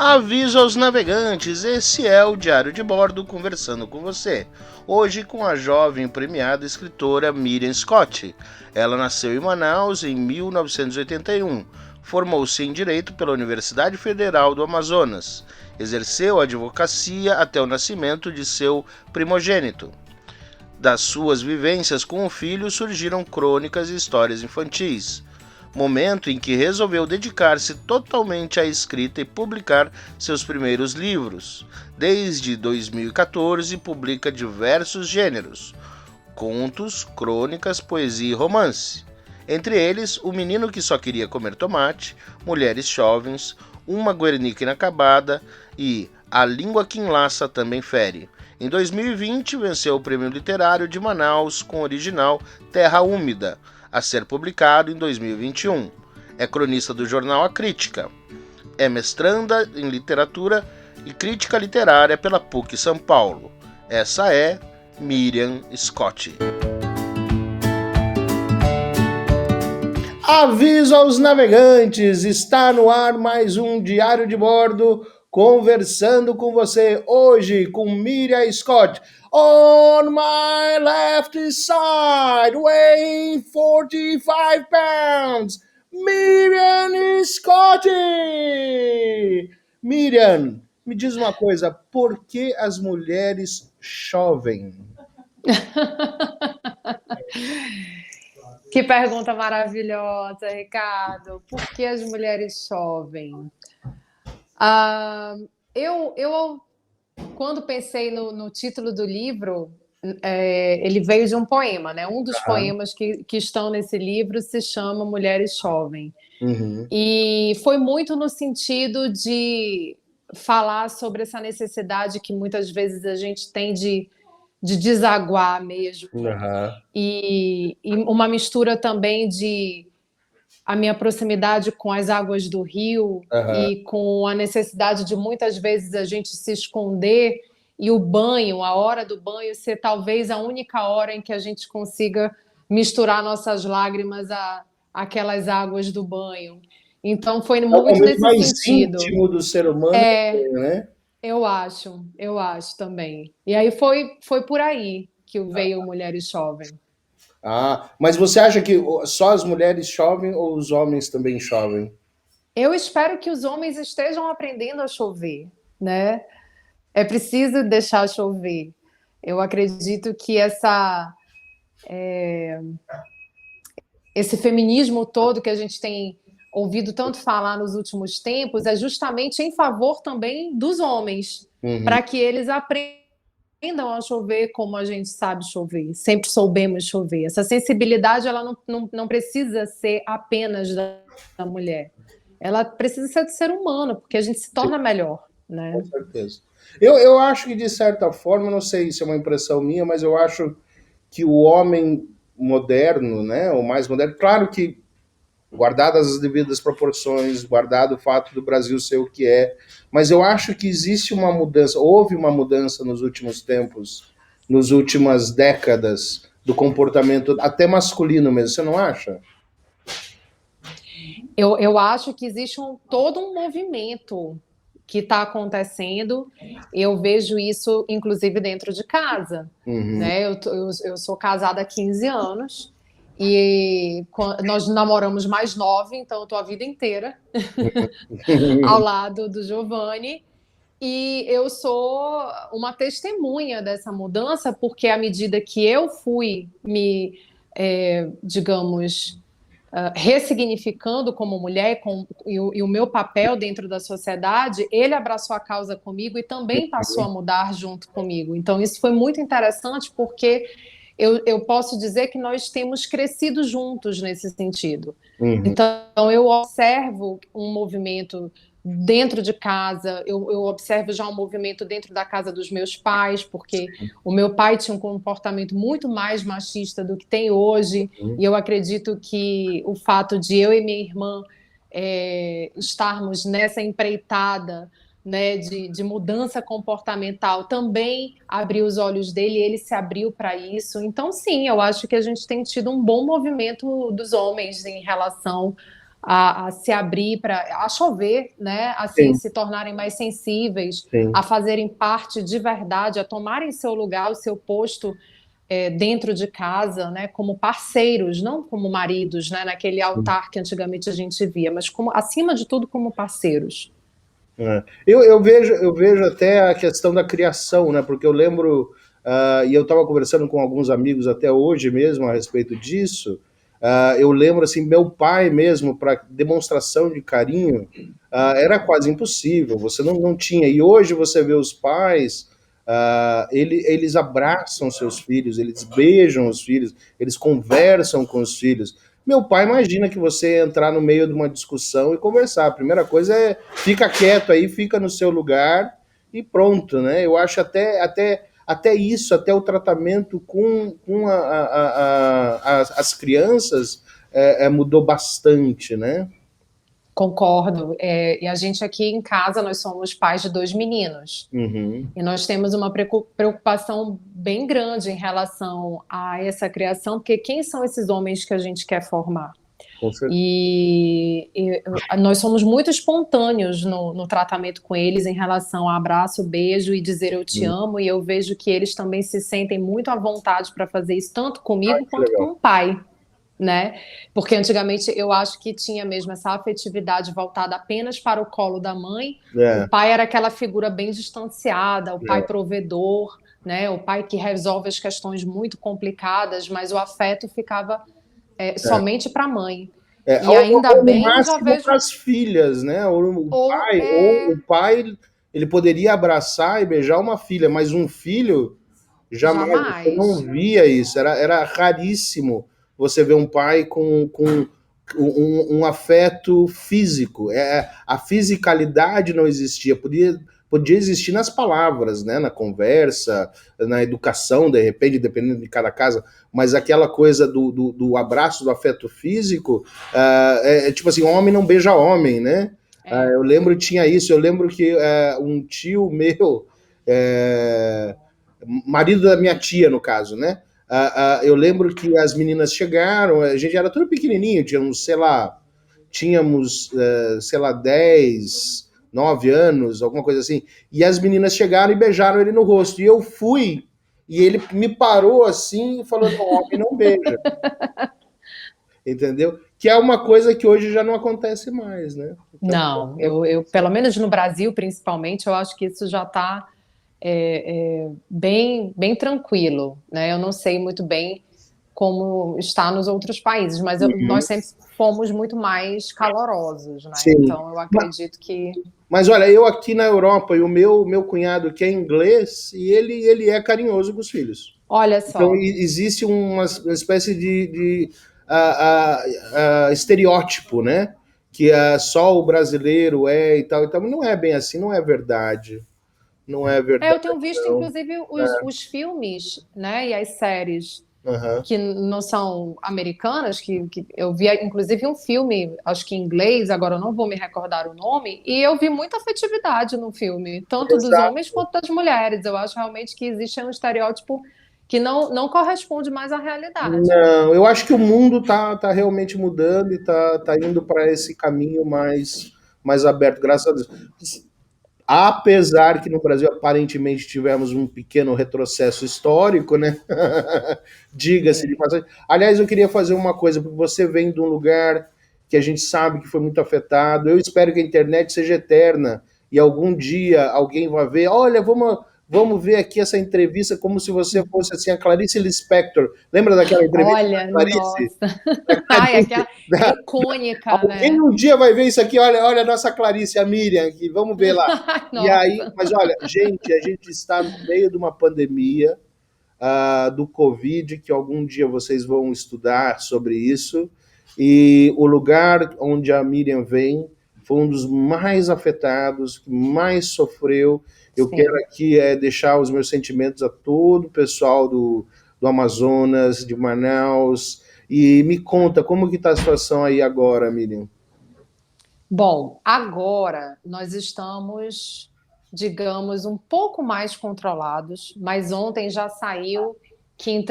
Aviso aos navegantes, esse é o Diário de Bordo conversando com você. Hoje com a jovem premiada escritora Miriam Scott. Ela nasceu em Manaus em 1981. Formou-se em Direito pela Universidade Federal do Amazonas. Exerceu a advocacia até o nascimento de seu primogênito. Das suas vivências com o filho surgiram crônicas e histórias infantis. Momento em que resolveu dedicar-se totalmente à escrita e publicar seus primeiros livros. Desde 2014 publica diversos gêneros: contos, crônicas, poesia e romance. Entre eles, O Menino que Só Queria Comer Tomate, Mulheres Jovens, Uma Guernica Inacabada e A Língua que Enlaça Também Fere. Em 2020, venceu o Prêmio Literário de Manaus com o original Terra Úmida, a ser publicado em 2021. É cronista do jornal A Crítica. É mestranda em Literatura e Crítica Literária pela PUC São Paulo. Essa é Miriam Scott. Aviso aos navegantes, está no ar mais um Diário de Bordo, conversando com você hoje com Miriam Scott. On my left side, weighing 45 pounds, Miriam Scott! Miriam, me diz uma coisa, por que as mulheres chovem? Que pergunta maravilhosa, Ricardo. Por que as mulheres chovem? Eu quando pensei no título do livro, ele veio de um poema, né? Um dos poemas que estão nesse livro se chama Mulheres Chovem. Uhum. E foi muito no sentido de falar sobre essa necessidade que muitas vezes a gente tem de desaguar mesmo. Uhum. E uma mistura também de a minha proximidade com as águas do rio e com a necessidade de muitas vezes a gente se esconder e o banho, a hora do banho ser talvez a única hora em que a gente consiga misturar nossas lágrimas àquelas águas do banho. Então foi muito nesse mais sentido. Íntimo do ser humano, né? Eu acho também. E aí foi por aí que veio Mulheres Chovem. Mas você acha que só as mulheres chovem ou os homens também chovem? Eu espero que os homens estejam aprendendo a chover, né? É preciso deixar chover. Eu acredito que esse feminismo todo que a gente tem ouvido tanto falar nos últimos tempos é justamente em favor também dos homens, para que eles aprendam a chover como a gente sabe chover, sempre soubemos chover. Essa sensibilidade ela não precisa ser apenas da mulher, ela precisa ser do ser humano, porque a gente se torna melhor, né? Com certeza. Eu acho que, de certa forma, não sei se é uma impressão minha, mas eu acho que o homem moderno, né, o mais moderno, claro que, guardadas as devidas proporções, guardado o fato do Brasil ser o que é, mas eu acho que existe uma mudança, houve uma mudança nos últimos tempos, nas últimas décadas, do comportamento até masculino mesmo, você não acha? Eu acho que existe todo um movimento que está acontecendo. Eu vejo isso, inclusive, dentro de casa. Né? Eu sou casada há 15 anos e nós namoramos mais 9, então eu estou a vida inteira ao lado do Giovanni. E eu sou uma testemunha dessa mudança, porque à medida que eu fui digamos, ressignificando como mulher e o meu papel dentro da sociedade, ele abraçou a causa comigo e também passou a mudar junto comigo. Então, isso foi muito interessante, porque eu posso dizer que nós temos crescido juntos nesse sentido. Então, eu observo um movimento dentro de casa, eu observo já um movimento dentro da casa dos meus pais, porque o meu pai tinha um comportamento muito mais machista do que tem hoje, e eu acredito que o fato de eu e minha irmã estarmos nessa empreitada, né, de mudança comportamental também abriu os olhos dele, e ele se abriu para isso. Então, sim, eu acho que a gente tem tido um bom movimento dos homens em relação a se abrir a chover, né? Assim, sim, se tornarem mais sensíveis, sim. a fazerem parte de verdade, a tomarem seu lugar, o seu posto dentro de casa, né? Como parceiros, não como maridos, né? Naquele Sim. altar que antigamente a gente via, mas como, acima de tudo, como parceiros. É. Eu vejo até a questão da criação, né? Porque eu lembro, e eu estava conversando com alguns amigos até hoje mesmo a respeito disso. Eu lembro assim, meu pai mesmo, para demonstração de carinho, era quase impossível. Você não tinha. E hoje você vê os pais, eles abraçam seus filhos, eles beijam os filhos, eles conversam com os filhos. Meu pai imagina que você entrar no meio de uma discussão e conversar. A primeira coisa é fica quieto aí, fica no seu lugar e pronto, né? Eu acho até isso, até o tratamento com as crianças mudou bastante, né? Concordo. E a gente aqui em casa, nós somos pais de dois meninos. Uhum, E nós temos uma preocupação bem grande em relação a essa criação, porque quem são esses homens que a gente quer formar? com certeza. E nós somos muito espontâneos no tratamento com eles em relação a abraço, beijo e dizer eu te amo, e eu vejo que eles também se sentem muito à vontade para fazer isso, tanto Ah, comigo que quanto com legal. o pai, né? Porque antigamente eu acho que tinha mesmo essa afetividade voltada apenas para o colo da mãe. O É, pai era aquela figura bem distanciada, o pai é, provedor, né? O pai que resolve as questões muito complicadas, mas o afeto ficava é. somente para a mãe. É, E ainda ou no bem, eu já máximo para vejo. as filhas, né? Ou Ou o pai, ele poderia abraçar e beijar uma filha, mas um filho, jamais, você não jamais. via isso, era raríssimo você ver um pai com um afeto físico. A fisicalidade não existia, podia existir nas palavras, né, na conversa, na educação, de repente, dependendo de cada casa, mas aquela coisa do abraço, do afeto físico, tipo assim, homem não beija homem, né? É. Eu lembro tinha isso, eu lembro que um tio meu, é, marido da minha tia, no caso, né? Eu lembro que as meninas chegaram, a gente era tudo pequenininho, tínhamos, sei lá, 10, 9 anos, alguma coisa assim, e as meninas chegaram e beijaram ele no rosto, e eu fui, e ele me parou assim e falou, não, homem não beija, entendeu? Que é uma coisa que hoje já não acontece mais, né? Então, Não, pelo menos no Brasil, principalmente, eu acho que isso já está bem tranquilo, né? Eu não sei muito bem como está nos outros países, mas uhum, nós sempre fomos muito mais calorosos, né? sim. Então eu acredito que. Mas olha, eu aqui na Europa e o meu cunhado que é inglês e ele é carinhoso com os filhos. Olha Então só, existe uma espécie de estereótipo, né? Que só o brasileiro é e tal, mas não é bem assim, não é verdade. Não é eu verdade, tenho visto, não. inclusive, os filmes, né, e as séries Aham. que não são americanas, que eu vi, inclusive, um filme, acho que em inglês, agora eu não vou me recordar o nome, e eu vi muita afetividade no filme, tanto dos homens Exato. quanto das mulheres. Eu acho realmente que existe um estereótipo que não corresponde mais à realidade. Não, eu acho que o mundo tá realmente mudando e tá indo para esse caminho mais aberto, graças a Deus. Apesar que no Brasil aparentemente tivemos um pequeno retrocesso histórico, né? Diga-se de É. passagem. Aliás, eu queria fazer uma coisa, porque você vem de um lugar que a gente sabe que foi muito afetado. Eu espero que a internet seja eterna e algum dia alguém vai ver, olha, vamos ver aqui essa entrevista como se você fosse assim a Clarice Lispector. Lembra daquela entrevista da Olha, Clarice? nossa. Ai, aquela Da- icônica, Alguém né? um dia vai ver isso aqui, olha a nossa Clarice, a Miriam aqui, vamos ver lá. Ai, E aí, nossa. mas olha, gente, a gente está no meio de uma pandemia do Covid, que algum dia vocês vão estudar sobre isso, e o lugar onde a Miriam vem foi um dos mais afetados, que mais sofreu. Eu quero Sim. aqui deixar os meus sentimentos a todo o pessoal do Amazonas, de Manaus, e me conta como que está a situação aí agora, Miriam. Bom, agora nós estamos, digamos, um pouco mais controlados, mas ontem já saiu que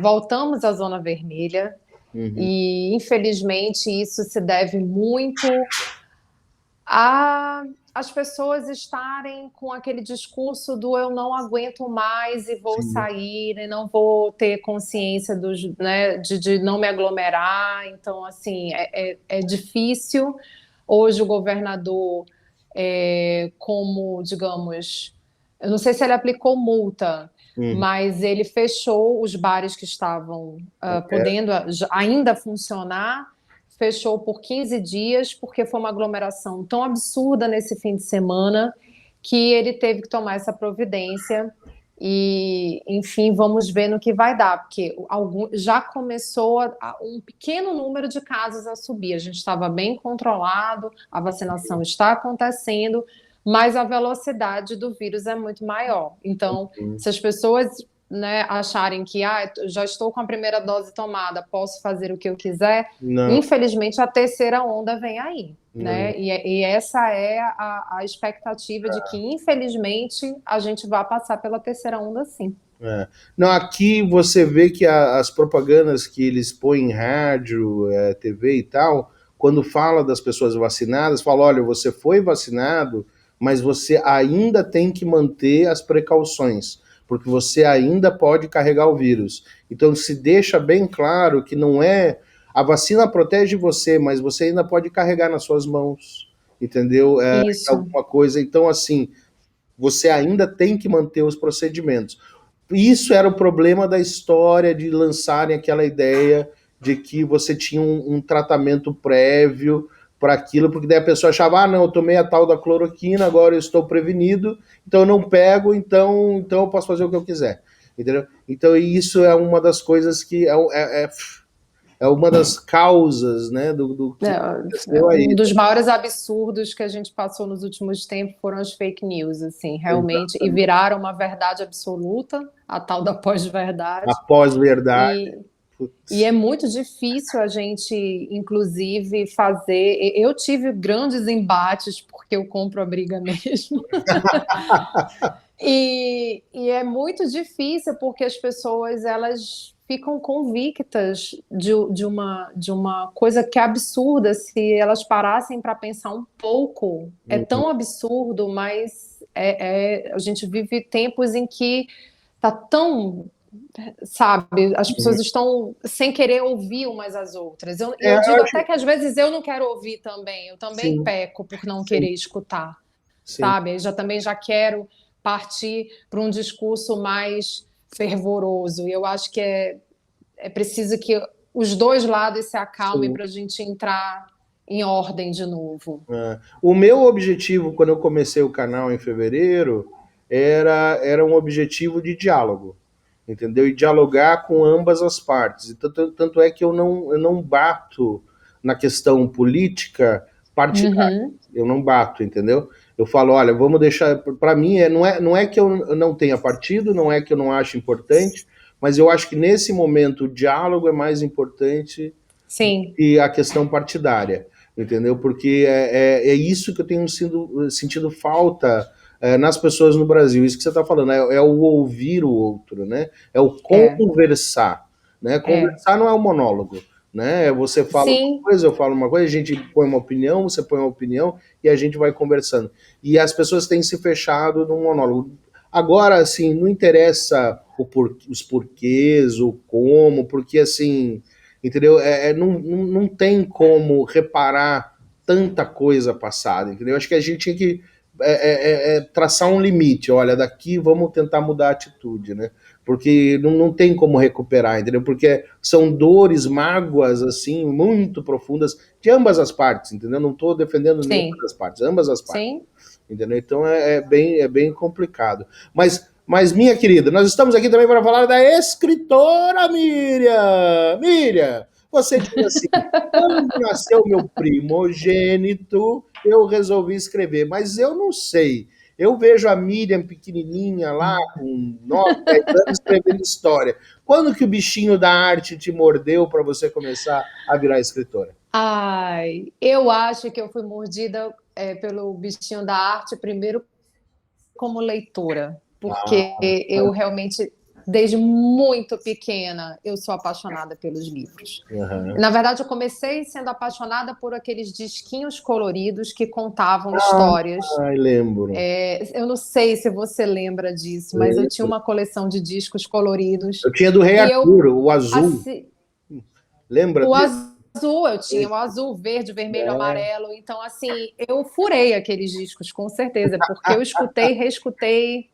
voltamos à zona vermelha. Uhum. E, infelizmente, isso se deve muito a as pessoas estarem com aquele discurso do eu não aguento mais e vou Sim. sair e não vou ter consciência dos, né, de não me aglomerar. Então, assim, é difícil. Hoje o governador, como, digamos, eu não sei se ele aplicou multa, Uhum. mas ele fechou os bares que estavam podendo ainda funcionar, fechou por 15 dias, porque foi uma aglomeração tão absurda nesse fim de semana que ele teve que tomar essa providência. E, enfim, vamos ver no que vai dar, porque já começou um pequeno número de casos a subir. A gente estava bem controlado, a vacinação está acontecendo, mas a velocidade do vírus é muito maior. Então, Uhum. se as pessoas, né, acharem que já estou com a primeira dose tomada, posso fazer o que eu quiser, Não, infelizmente a terceira onda vem aí. não. Né? E essa é a expectativa de que, infelizmente, a gente vai passar pela terceira onda, sim. É. Não, aqui você vê que as propagandas que eles põem em rádio, TV e tal, quando fala das pessoas vacinadas, fala, olha, você foi vacinado, mas você ainda tem que manter as precauções, porque você ainda pode carregar o vírus. Então se deixa bem claro que não é a vacina protege você, mas você ainda pode carregar nas suas mãos, entendeu? Isso. Alguma coisa. Então assim, você ainda tem que manter os procedimentos. Isso era o problema da história de lançarem aquela ideia de que você tinha um tratamento prévio para aquilo, porque daí a pessoa achava, ah, não, eu tomei a tal da cloroquina, agora eu estou prevenido, então eu não pego, então eu posso fazer o que eu quiser. Entendeu? Então isso é uma das coisas que é uma das causas, né, do que aconteceu Um aí. dos maiores absurdos que a gente passou nos últimos tempos foram as fake news, assim, realmente, e Exatamente. viraram uma verdade absoluta, a tal da pós-verdade. A pós-verdade. E, e Putz. é muito difícil a gente, inclusive, fazer. Eu tive grandes embates porque eu compro a briga mesmo. E é muito difícil porque as pessoas elas ficam convictas de uma coisa que é absurda se elas parassem para pensar um pouco. É Uhum. tão absurdo, mas a gente vive tempos em que tá tão, sabe, as pessoas estão sem querer ouvir umas às outras. E É, eu eu digo acho, até que às vezes eu não quero ouvir também, eu também sim, peco por não sim, querer escutar, sim. sabe? Eu também já quero partir para um discurso mais fervoroso. E eu acho que é preciso que os dois lados se acalmem Sim. para a gente entrar em ordem de novo. É. O meu objetivo, quando eu comecei o canal em fevereiro, era um objetivo de diálogo, entendeu? E dialogar com ambas as partes. E tanto é que eu não bato na questão política partidária. Uhum. Eu não bato, entendeu? Eu falo, olha, vamos deixar. Para mim, não é que eu não tenha partido, não é que eu não acho importante, mas eu acho que nesse momento o diálogo é mais importante Sim, e a questão partidária, entendeu? Porque é isso que eu tenho sentido falta nas pessoas no Brasil. Isso que você está falando, é o ouvir o outro, né? É o é, conversar, né? é. Conversar não é um monólogo, né? Você fala uma Sim, coisa, eu falo uma coisa, a gente põe uma opinião, você põe uma opinião e a gente vai conversando. E as pessoas têm se fechado num monólogo. Agora, assim, não interessa os porquês, o como, porque assim, entendeu? Não tem como reparar tanta coisa passada, entendeu? Acho que a gente tinha que traçar um limite. Olha, daqui vamos tentar mudar a atitude, né? Porque não tem como recuperar, entendeu? Porque são dores, mágoas, assim, muito profundas de ambas as partes, entendeu? Não estou defendendo nenhuma sim, das partes, ambas as partes, sim. entendeu? Então é bem complicado. Mas, minha querida, nós estamos aqui também para falar da escritora Miriam. Miriam, você diz assim: quando nasceu meu primogênito, eu resolvi escrever, mas eu não sei. Eu vejo a Miriam pequenininha lá, com 9, 10 anos, escrevendo história. Quando que o bichinho da arte te mordeu para você começar a virar escritora? Ai, eu acho que eu fui mordida pelo bichinho da arte primeiro como leitora, porque Ah, eu realmente Desde muito pequena, eu sou apaixonada pelos livros. Aham. Na verdade, eu comecei sendo apaixonada por aqueles disquinhos coloridos que contavam histórias. Ai, lembro. Eu não sei se você lembra disso, mas eu tinha Lembro. uma coleção de discos coloridos Eu tinha do Rei e eu Arthur, o azul. assi- Lembra o dele? azul, eu tinha o azul, verde, vermelho, É. amarelo. Então, assim, eu furei aqueles discos, com certeza, porque eu escutei, reescutei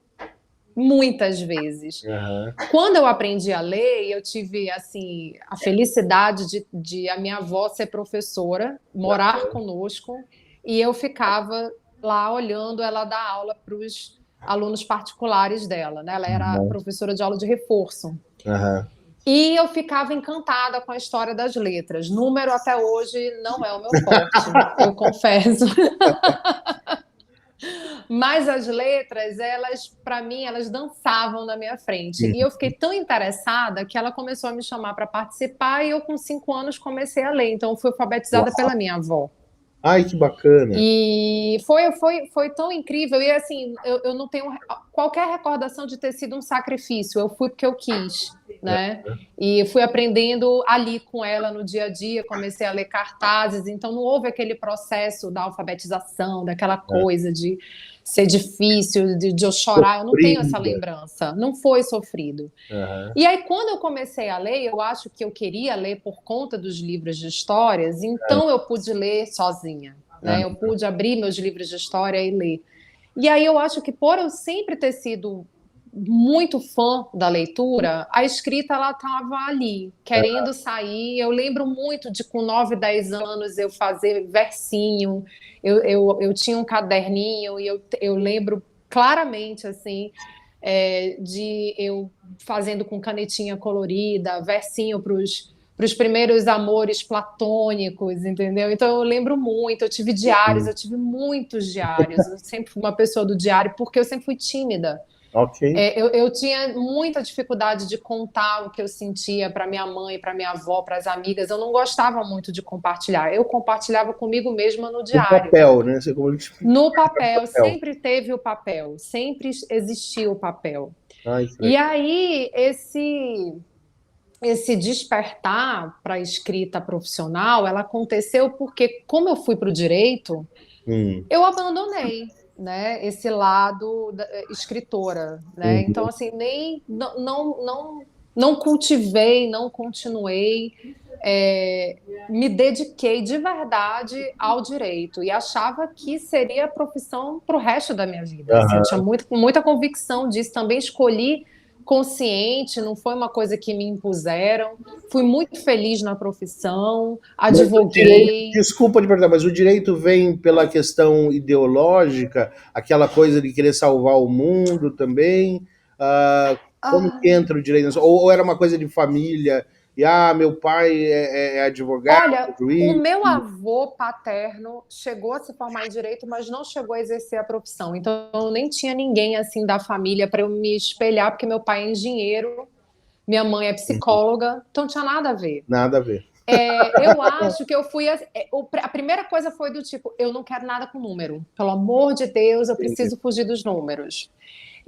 muitas vezes. Aham. Quando eu aprendi a ler, eu tive assim a felicidade de a minha avó ser professora, morar conosco, e eu ficava lá olhando ela dar aula para os alunos particulares dela, né? Ela era Aham. professora de aula de reforço. Aham. E eu ficava encantada com a história das letras. Número até hoje não é o meu forte, eu confesso. Mas as letras, elas, para mim, elas dançavam na minha frente. E eu fiquei tão interessada que ela começou a me chamar para participar e eu, com 5 anos, comecei a ler. Então, eu fui alfabetizada pela minha avó. Ai, que bacana. E foi tão incrível. E assim, eu não tenho qualquer recordação de ter sido um sacrifício. Eu fui porque eu quis, né? E fui aprendendo ali com ela no dia a dia. Comecei a ler cartazes. Então, não houve aquele processo da alfabetização, daquela coisa de ser difícil, de eu chorar. Eu não tenho essa Sofrida. lembrança. Não foi sofrido. Aham. E aí, quando eu comecei a ler, eu acho que eu queria ler por conta dos livros de histórias, então eu pude ler sozinha, né? Eu pude abrir meus livros de história e ler. E aí eu acho que por eu sempre ter sido muito fã da leitura, a escrita ela estava ali, querendo sair. Eu lembro muito de com 9, 10 anos eu fazer versinho, eu tinha um caderninho e eu lembro claramente assim de eu fazendo com canetinha colorida, versinho para os primeiros amores platônicos, entendeu? Então eu lembro muito, eu tive diários, eu tive muitos diários, eu sempre fui uma pessoa do diário, porque eu sempre fui tímida. Ok. Eu tinha muita dificuldade de contar o que eu sentia para minha mãe, para minha avó, para as amigas. Eu não gostava muito de compartilhar. Eu compartilhava comigo mesma no No diário. papel, né? Você como No papel, papel. sempre teve o papel, sempre existiu o papel. Ai, que E legal. aí, esse despertar para a escrita profissional, ela aconteceu porque, como eu fui para o direito, Hum. eu abandonei, né, esse lado da escritora, né? Então, Uhum. assim, nem não cultivei, não continuei, me dediquei de verdade ao direito e achava que seria a profissão para o resto da minha vida. Assim, eu tinha Aham. muita convicção disso. Também escolhi consciente, não foi uma coisa que me impuseram. Fui muito feliz na profissão, Mas o direito, advoguei. desculpa de perguntar, mas o direito vem pela questão ideológica, aquela coisa de querer salvar o mundo também? Como que entra o direito? Ou era uma coisa de família? E, meu pai é advogado, Olha, o juiz? meu avô paterno chegou a se formar em direito, mas não chegou a exercer a profissão. Então, eu nem tinha ninguém assim da família para eu me espelhar, porque meu pai é engenheiro, minha mãe é psicóloga, então não tinha nada a ver. Nada a ver. Eu acho que eu fui. A primeira coisa foi do tipo: eu não quero nada com número. Pelo amor de Deus, eu Entendi. preciso fugir dos números.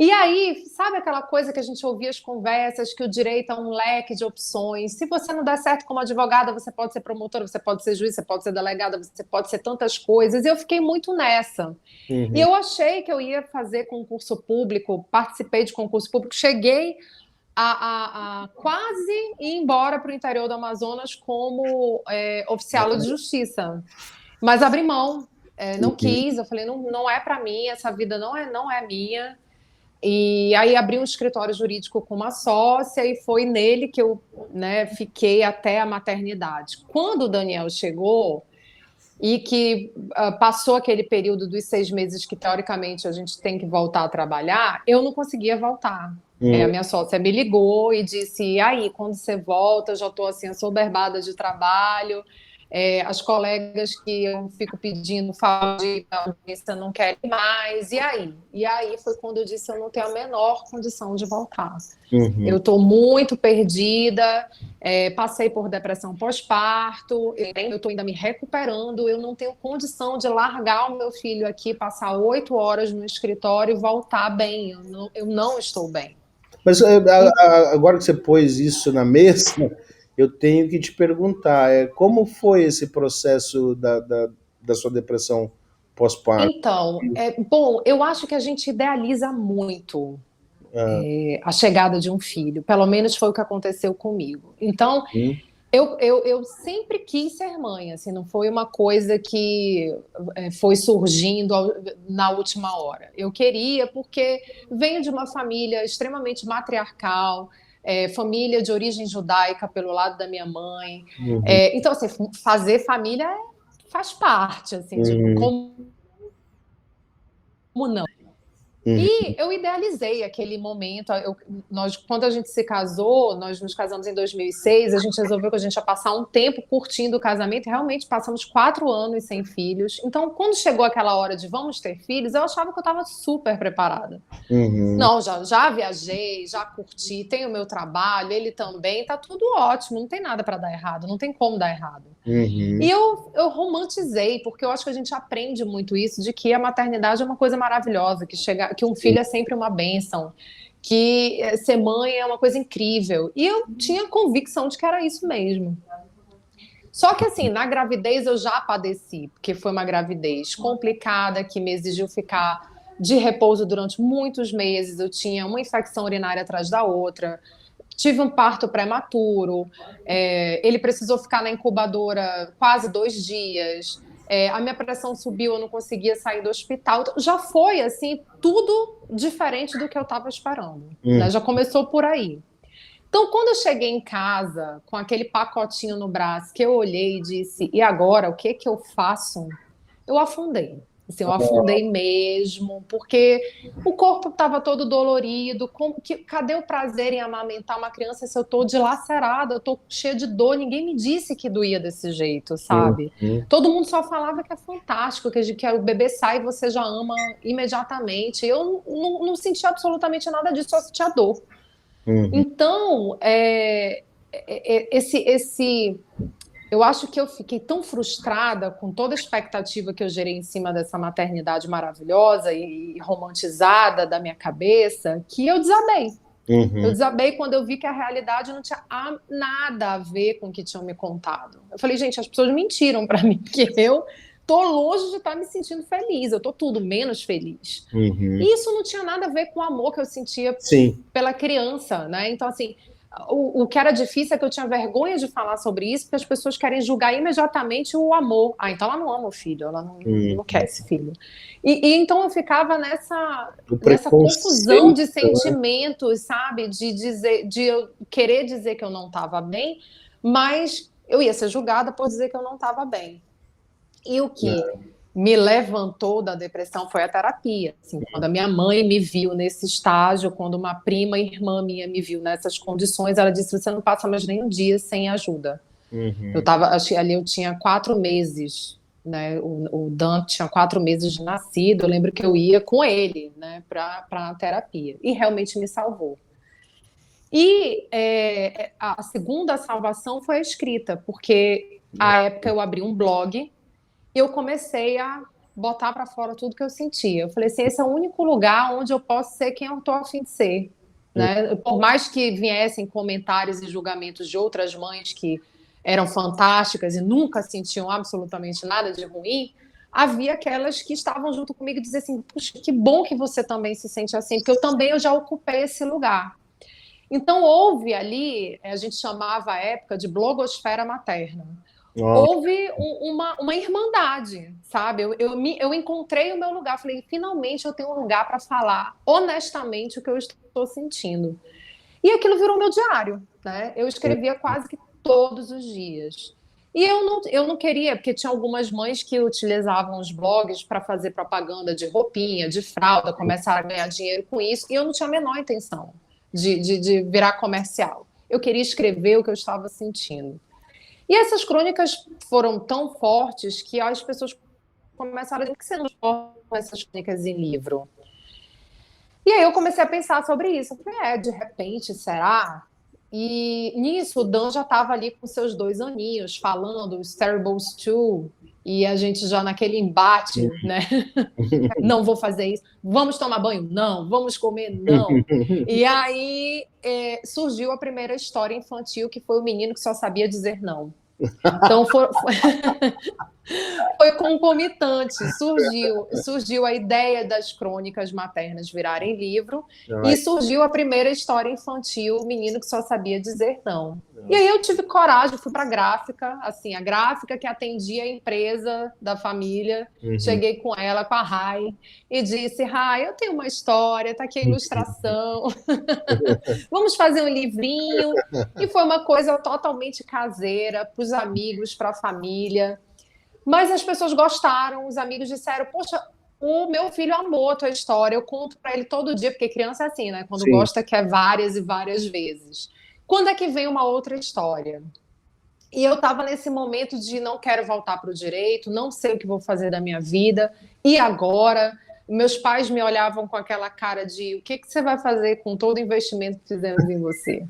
E aí, sabe aquela coisa que a gente ouvia as conversas, que o direito é um leque de opções. Se você não der certo como advogada, você pode ser promotora, você pode ser juiz, você pode ser delegada, você pode ser tantas coisas. E eu fiquei muito nessa. E Uhum. eu achei que eu ia fazer concurso público, participei de concurso público, cheguei a quase ir embora para o interior do Amazonas como oficial de justiça. Mas abri mão, não Uhum. quis, eu falei, não, não é para mim, essa vida não é minha. E aí abri um escritório jurídico com uma sócia e foi nele que eu, né, fiquei até a maternidade. Quando o Daniel chegou e que passou aquele período dos 6 meses que, teoricamente, a gente tem que voltar a trabalhar, eu não conseguia voltar. A Uhum. minha sócia me ligou e disse, e aí, quando você volta, eu já estou assim, assoberbada de trabalho, as colegas que eu fico pedindo favor de audiência não querem mais, e aí? E aí foi quando eu disse, eu não tenho a menor condição de voltar. Uhum. Eu estou muito perdida, passei por depressão pós-parto, eu estou ainda me recuperando, eu não tenho condição de largar o meu filho aqui, passar 8 horas no escritório e voltar bem, eu não estou bem. Mas agora que você pôs isso na mesa, eu tenho que te perguntar, como foi esse processo da sua depressão pós-parto? Então, bom, eu acho que a gente idealiza muito Ah, a chegada de um filho, pelo menos foi o que aconteceu comigo. Então, hum, eu sempre quis ser mãe, assim, não foi uma coisa que foi surgindo na última hora. Eu queria, porque venho de uma família extremamente matriarcal, família de origem judaica pelo lado da minha mãe. uhum, Então, assim, fazer família faz parte, assim, de uhum, como não. uhum, E eu idealizei aquele momento. Quando a gente se casou, nós nos casamos em 2006, a gente resolveu que a gente ia passar um tempo curtindo o casamento, e realmente passamos 4 anos sem filhos. Então, quando chegou aquela hora de vamos ter filhos, eu achava que eu estava super preparada. uhum, Não, já viajei, já curti, tenho o meu trabalho, ele também, tá tudo ótimo, não tem nada para dar errado, não tem como dar errado. E uhum, eu romantizei, porque eu acho que a gente aprende muito isso, de que a maternidade é uma coisa maravilhosa, que um sim, filho é sempre uma bênção, que ser mãe é uma coisa incrível. E eu tinha convicção de que era isso mesmo. Só que assim, na gravidez eu já padeci, porque foi uma gravidez complicada, que me exigiu ficar de repouso durante muitos meses. Eu tinha uma infecção urinária atrás da outra, tive um parto prematuro, ele precisou ficar na incubadora quase 2 dias, a minha pressão subiu, eu não conseguia sair do hospital. Então, já foi, assim, tudo diferente do que eu estava esperando, uhum. né? Já começou por aí. Então, quando eu cheguei em casa, com aquele pacotinho no braço, que eu olhei e disse, e agora, o que que eu faço? Eu afundei. Assim, eu afundei mesmo, porque o corpo estava todo dolorido. Cadê o prazer em amamentar uma criança se eu estou dilacerada, eu estou cheia de dor? Ninguém me disse que doía desse jeito, sabe? Uhum, Todo mundo só falava que é fantástico, que o bebê sai e você já ama imediatamente. Eu não senti absolutamente nada disso, só sentia dor. uhum, Então, eu acho que eu fiquei tão frustrada com toda a expectativa que eu gerei em cima dessa maternidade maravilhosa e romantizada da minha cabeça, que eu desabei. Eu uhum, desabei quando eu vi que a realidade não tinha nada a ver com o que tinham me contado. Eu falei, gente, as pessoas mentiram para mim, porque eu tô longe de estar me sentindo feliz, eu tô tudo menos feliz. uhum. E isso não tinha nada a ver com o amor que eu sentia Sim. pela criança, né? Então, assim, o que era difícil é que eu tinha vergonha de falar sobre isso, porque as pessoas querem julgar imediatamente o amor. Ah, então ela não ama o filho, ela não quer Uhum. esse filho. E então eu ficava O nessa confusão preconceito, de né? sentimentos, sabe? De eu querer dizer que eu não estava bem, mas eu ia ser julgada por dizer que eu não estava bem. E o que me levantou da depressão foi a terapia. Assim, quando a minha mãe me viu nesse estágio, quando uma prima e irmã minha me viu nessas condições, ela disse: você não passa mais nem um dia sem ajuda. Eu Uhum, tava, acho que ali eu tinha 4 meses, né? O Dan tinha 4 meses de nascido. Eu lembro que eu ia com ele, né, para a terapia, e realmente me salvou. E a segunda salvação foi a escrita, porque à época eu abri um blog e eu comecei a botar para fora tudo que eu sentia. Eu falei assim, esse é o único lugar onde eu posso ser quem eu tô a fim de ser, né? Por mais que viessem comentários e julgamentos de outras mães que eram fantásticas e nunca sentiam absolutamente nada de ruim, havia aquelas que estavam junto comigo e diziam assim, puxa, que bom que você também se sente assim, porque eu já ocupei esse lugar. Então houve ali, a gente chamava a época de blogosfera materna, ó, houve uma irmandade, sabe? Eu encontrei o meu lugar. Falei, finalmente eu tenho um lugar para falar honestamente o que eu estou sentindo. E aquilo virou meu diário, né? Eu escrevia quase que todos os dias. E eu não queria, porque tinha algumas mães que utilizavam os blogs para fazer propaganda de roupinha, de fralda, começaram a ganhar dinheiro com isso, e eu não tinha a menor intenção de virar comercial. Eu queria escrever o que eu estava sentindo. E essas crônicas foram tão fortes que as pessoas começaram a dizer: por que você não transforma essas crônicas em livro? E aí eu comecei a pensar sobre isso. Eu falei, de repente, será? E nisso o Dan já estava ali com seus 2 aninhos, falando os Terribles 2, e a gente já naquele embate, né? Não vou fazer isso. Vamos tomar banho? Não. Vamos comer? Não. E aí surgiu a primeira história infantil, que foi o menino que só sabia dizer não. Então foi concomitante, surgiu a ideia das crônicas maternas virarem livro e surgiu a primeira história infantil, o menino que só sabia dizer não. E aí eu tive coragem, fui para a gráfica, assim, a gráfica que atendia a empresa da família, cheguei com ela, com a Rai, e disse, Rai, eu tenho uma história, tá aqui a ilustração, vamos fazer um livrinho, e foi uma coisa totalmente caseira, para os amigos, para a família. Mas as pessoas gostaram, os amigos disseram, poxa, o meu filho amou a tua história, eu conto para ele todo dia, porque criança é assim, né? Quando Sim. gosta, quer várias e várias vezes. Quando é que vem uma outra história? E eu estava nesse momento de não quero voltar para o direito, não sei o que vou fazer da minha vida, e agora? Meus pais me olhavam com aquela cara de o que você vai fazer com todo o investimento que fizemos em você?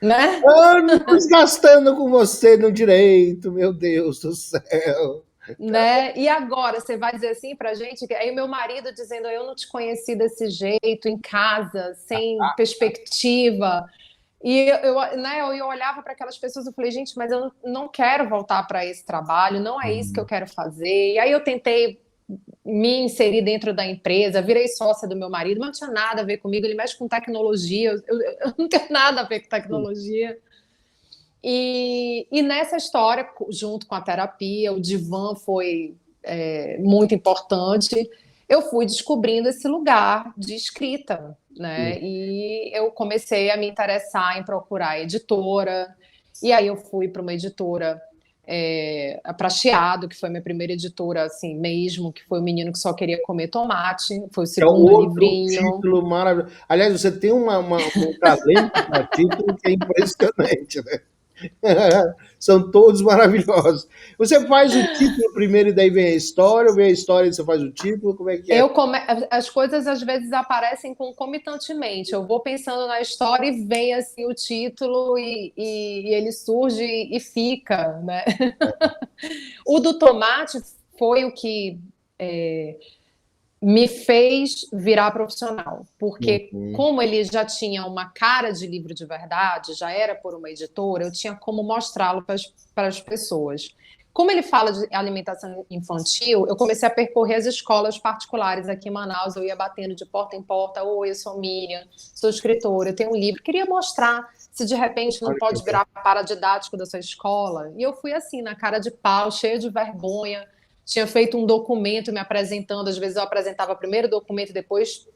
Né? Anos gastando com você no direito, meu Deus do céu. Né? E agora você vai dizer assim pra gente, aí meu marido dizendo eu não te conheci desse jeito em casa, sem perspectiva. E eu olhava para aquelas pessoas e falei, gente, mas eu não quero voltar para esse trabalho, não é isso que eu quero fazer. E aí eu tentei me inserir dentro da empresa, virei sócia do meu marido, mas não tinha nada a ver comigo, ele mexe com tecnologia, eu não tenho nada a ver com tecnologia. E nessa história, junto com a terapia, o divã foi muito importante. Eu fui descobrindo esse lugar de escrita, né? E eu comecei a me interessar em procurar editora. E aí eu fui para uma editora, a Prateado, que foi minha primeira editora, assim mesmo, que foi o Menino que Só Queria Comer Tomate. Foi o É segundo outro livrinho. título maravilhoso. Aliás, você tem um talento para título que é impressionante, né? São todos maravilhosos. Você faz o título primeiro e daí vem a história, ou vem a história e você faz o título? Como é que é? As coisas às vezes aparecem concomitantemente. Eu vou pensando na história e vem assim o título e ele surge e fica, né? O do tomate foi o que me fez virar profissional, porque como ele já tinha uma cara de livro de verdade, já era por uma editora, eu tinha como mostrá-lo para as pessoas. Como ele fala de alimentação infantil, eu comecei a percorrer as escolas particulares aqui em Manaus, eu ia batendo de porta em porta, oi, eu sou Miriam, sou escritora, eu tenho um livro, queria mostrar se de repente não pode virar paradidático da sua escola. E eu fui assim, na cara de pau, cheia de vergonha, tinha feito um documento me apresentando, às vezes eu apresentava primeiro o documento, depois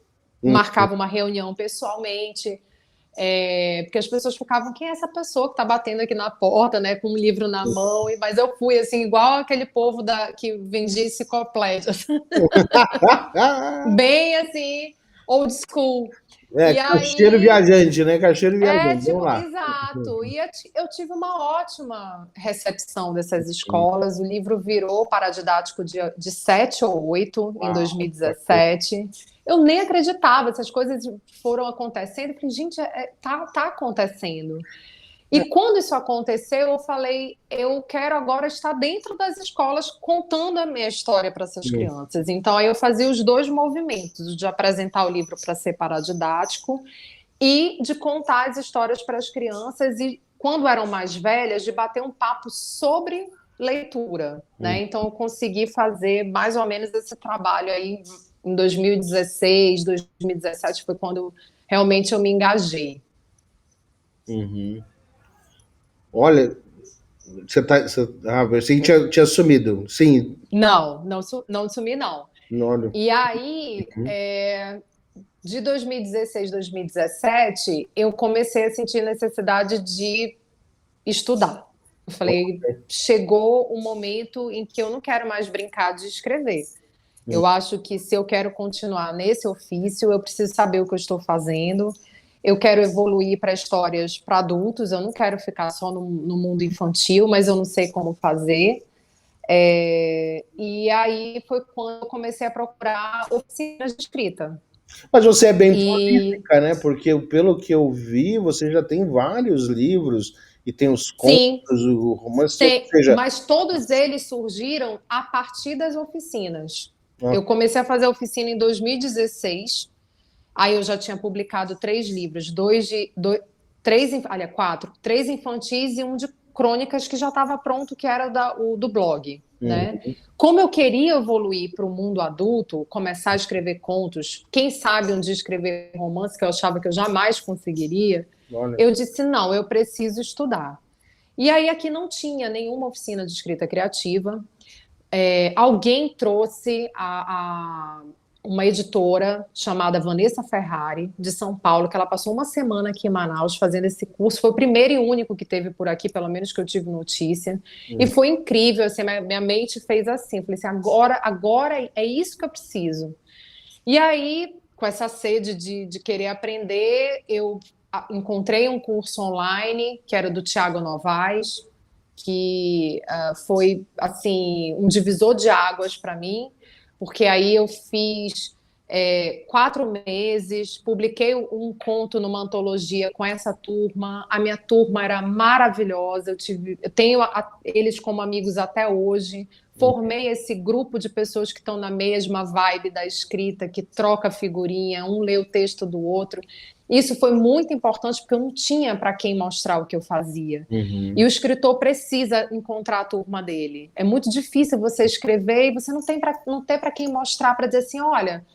marcava uma reunião pessoalmente, porque as pessoas ficavam, quem é essa pessoa que está batendo aqui na porta, né, com um livro na mão, mas eu fui assim, igual aquele povo que vendia enciclopédia, bem assim, old school. E Caixeiro aí, viajante, né? Caixeiro viajante, vamos lá. exato. E eu tive uma ótima recepção dessas escolas. O livro virou paradidático de 7 ou 8 em 2017. Eu nem acreditava, essas coisas foram acontecendo. Eu falei, gente, tá acontecendo. E quando isso aconteceu, eu falei, eu quero agora estar dentro das escolas contando a minha história para essas crianças. Então, aí eu fazia os dois movimentos, de apresentar o livro para ser paradidático e de contar as histórias para as crianças e, quando eram mais velhas, de bater um papo sobre leitura, né? Então, eu consegui fazer mais ou menos esse trabalho aí em 2016, 2017, foi quando realmente eu me engajei. Olha, você tá. Eu sei que tinha sumido. Sim. Não sumi, não. Olha. E aí, de 2016, 2017, eu comecei a sentir necessidade de estudar. Eu falei, chegou um momento em que eu não quero mais brincar de escrever. Eu acho que se eu quero continuar nesse ofício, eu preciso saber o que eu estou fazendo. Eu quero evoluir para histórias para adultos, eu não quero ficar só no mundo infantil, mas eu não sei como fazer. E aí foi quando eu comecei a procurar oficinas de escrita. Mas você é bem E prolífica, né? Porque pelo que eu vi, você já tem vários livros e tem os contos, sim, o romance, ou seja, mas todos eles surgiram a partir das oficinas. Eu ó, comecei a fazer a oficina em 2016. Aí eu já tinha publicado 3 livros, quatro, 3 infantis e um de crônicas que já estava pronto, que era o do blog, né? uhum, Como eu queria evoluir para o mundo adulto, começar a escrever contos, quem sabe um dia escrever romance, que eu achava que eu jamais conseguiria, olha, eu disse, não, eu preciso estudar. E aí aqui não tinha nenhuma oficina de escrita criativa, alguém trouxe uma editora chamada Vanessa Ferrari, de São Paulo, que ela passou uma semana aqui em Manaus fazendo esse curso. Foi o primeiro e único que teve por aqui, pelo menos que eu tive notícia. E uhum, foi incrível, assim, minha mente fez assim. Falei assim, agora é isso que eu preciso. E aí, com essa sede de querer aprender, eu encontrei um curso online, que era do Tiago Novaes, que foi assim um divisor de águas para mim, porque aí eu fiz 4 meses, publiquei um conto numa antologia com essa turma. A minha turma era maravilhosa, eu tenho eles como amigos até hoje. Formei esse grupo de pessoas que estão na mesma vibe da escrita, que troca figurinha, um lê o texto do outro. Isso foi muito importante porque eu não tinha para quem mostrar o que eu fazia. E uhum, o escritor precisa encontrar a turma dele. É muito difícil você escrever e você não ter para quem mostrar para dizer assim, olha,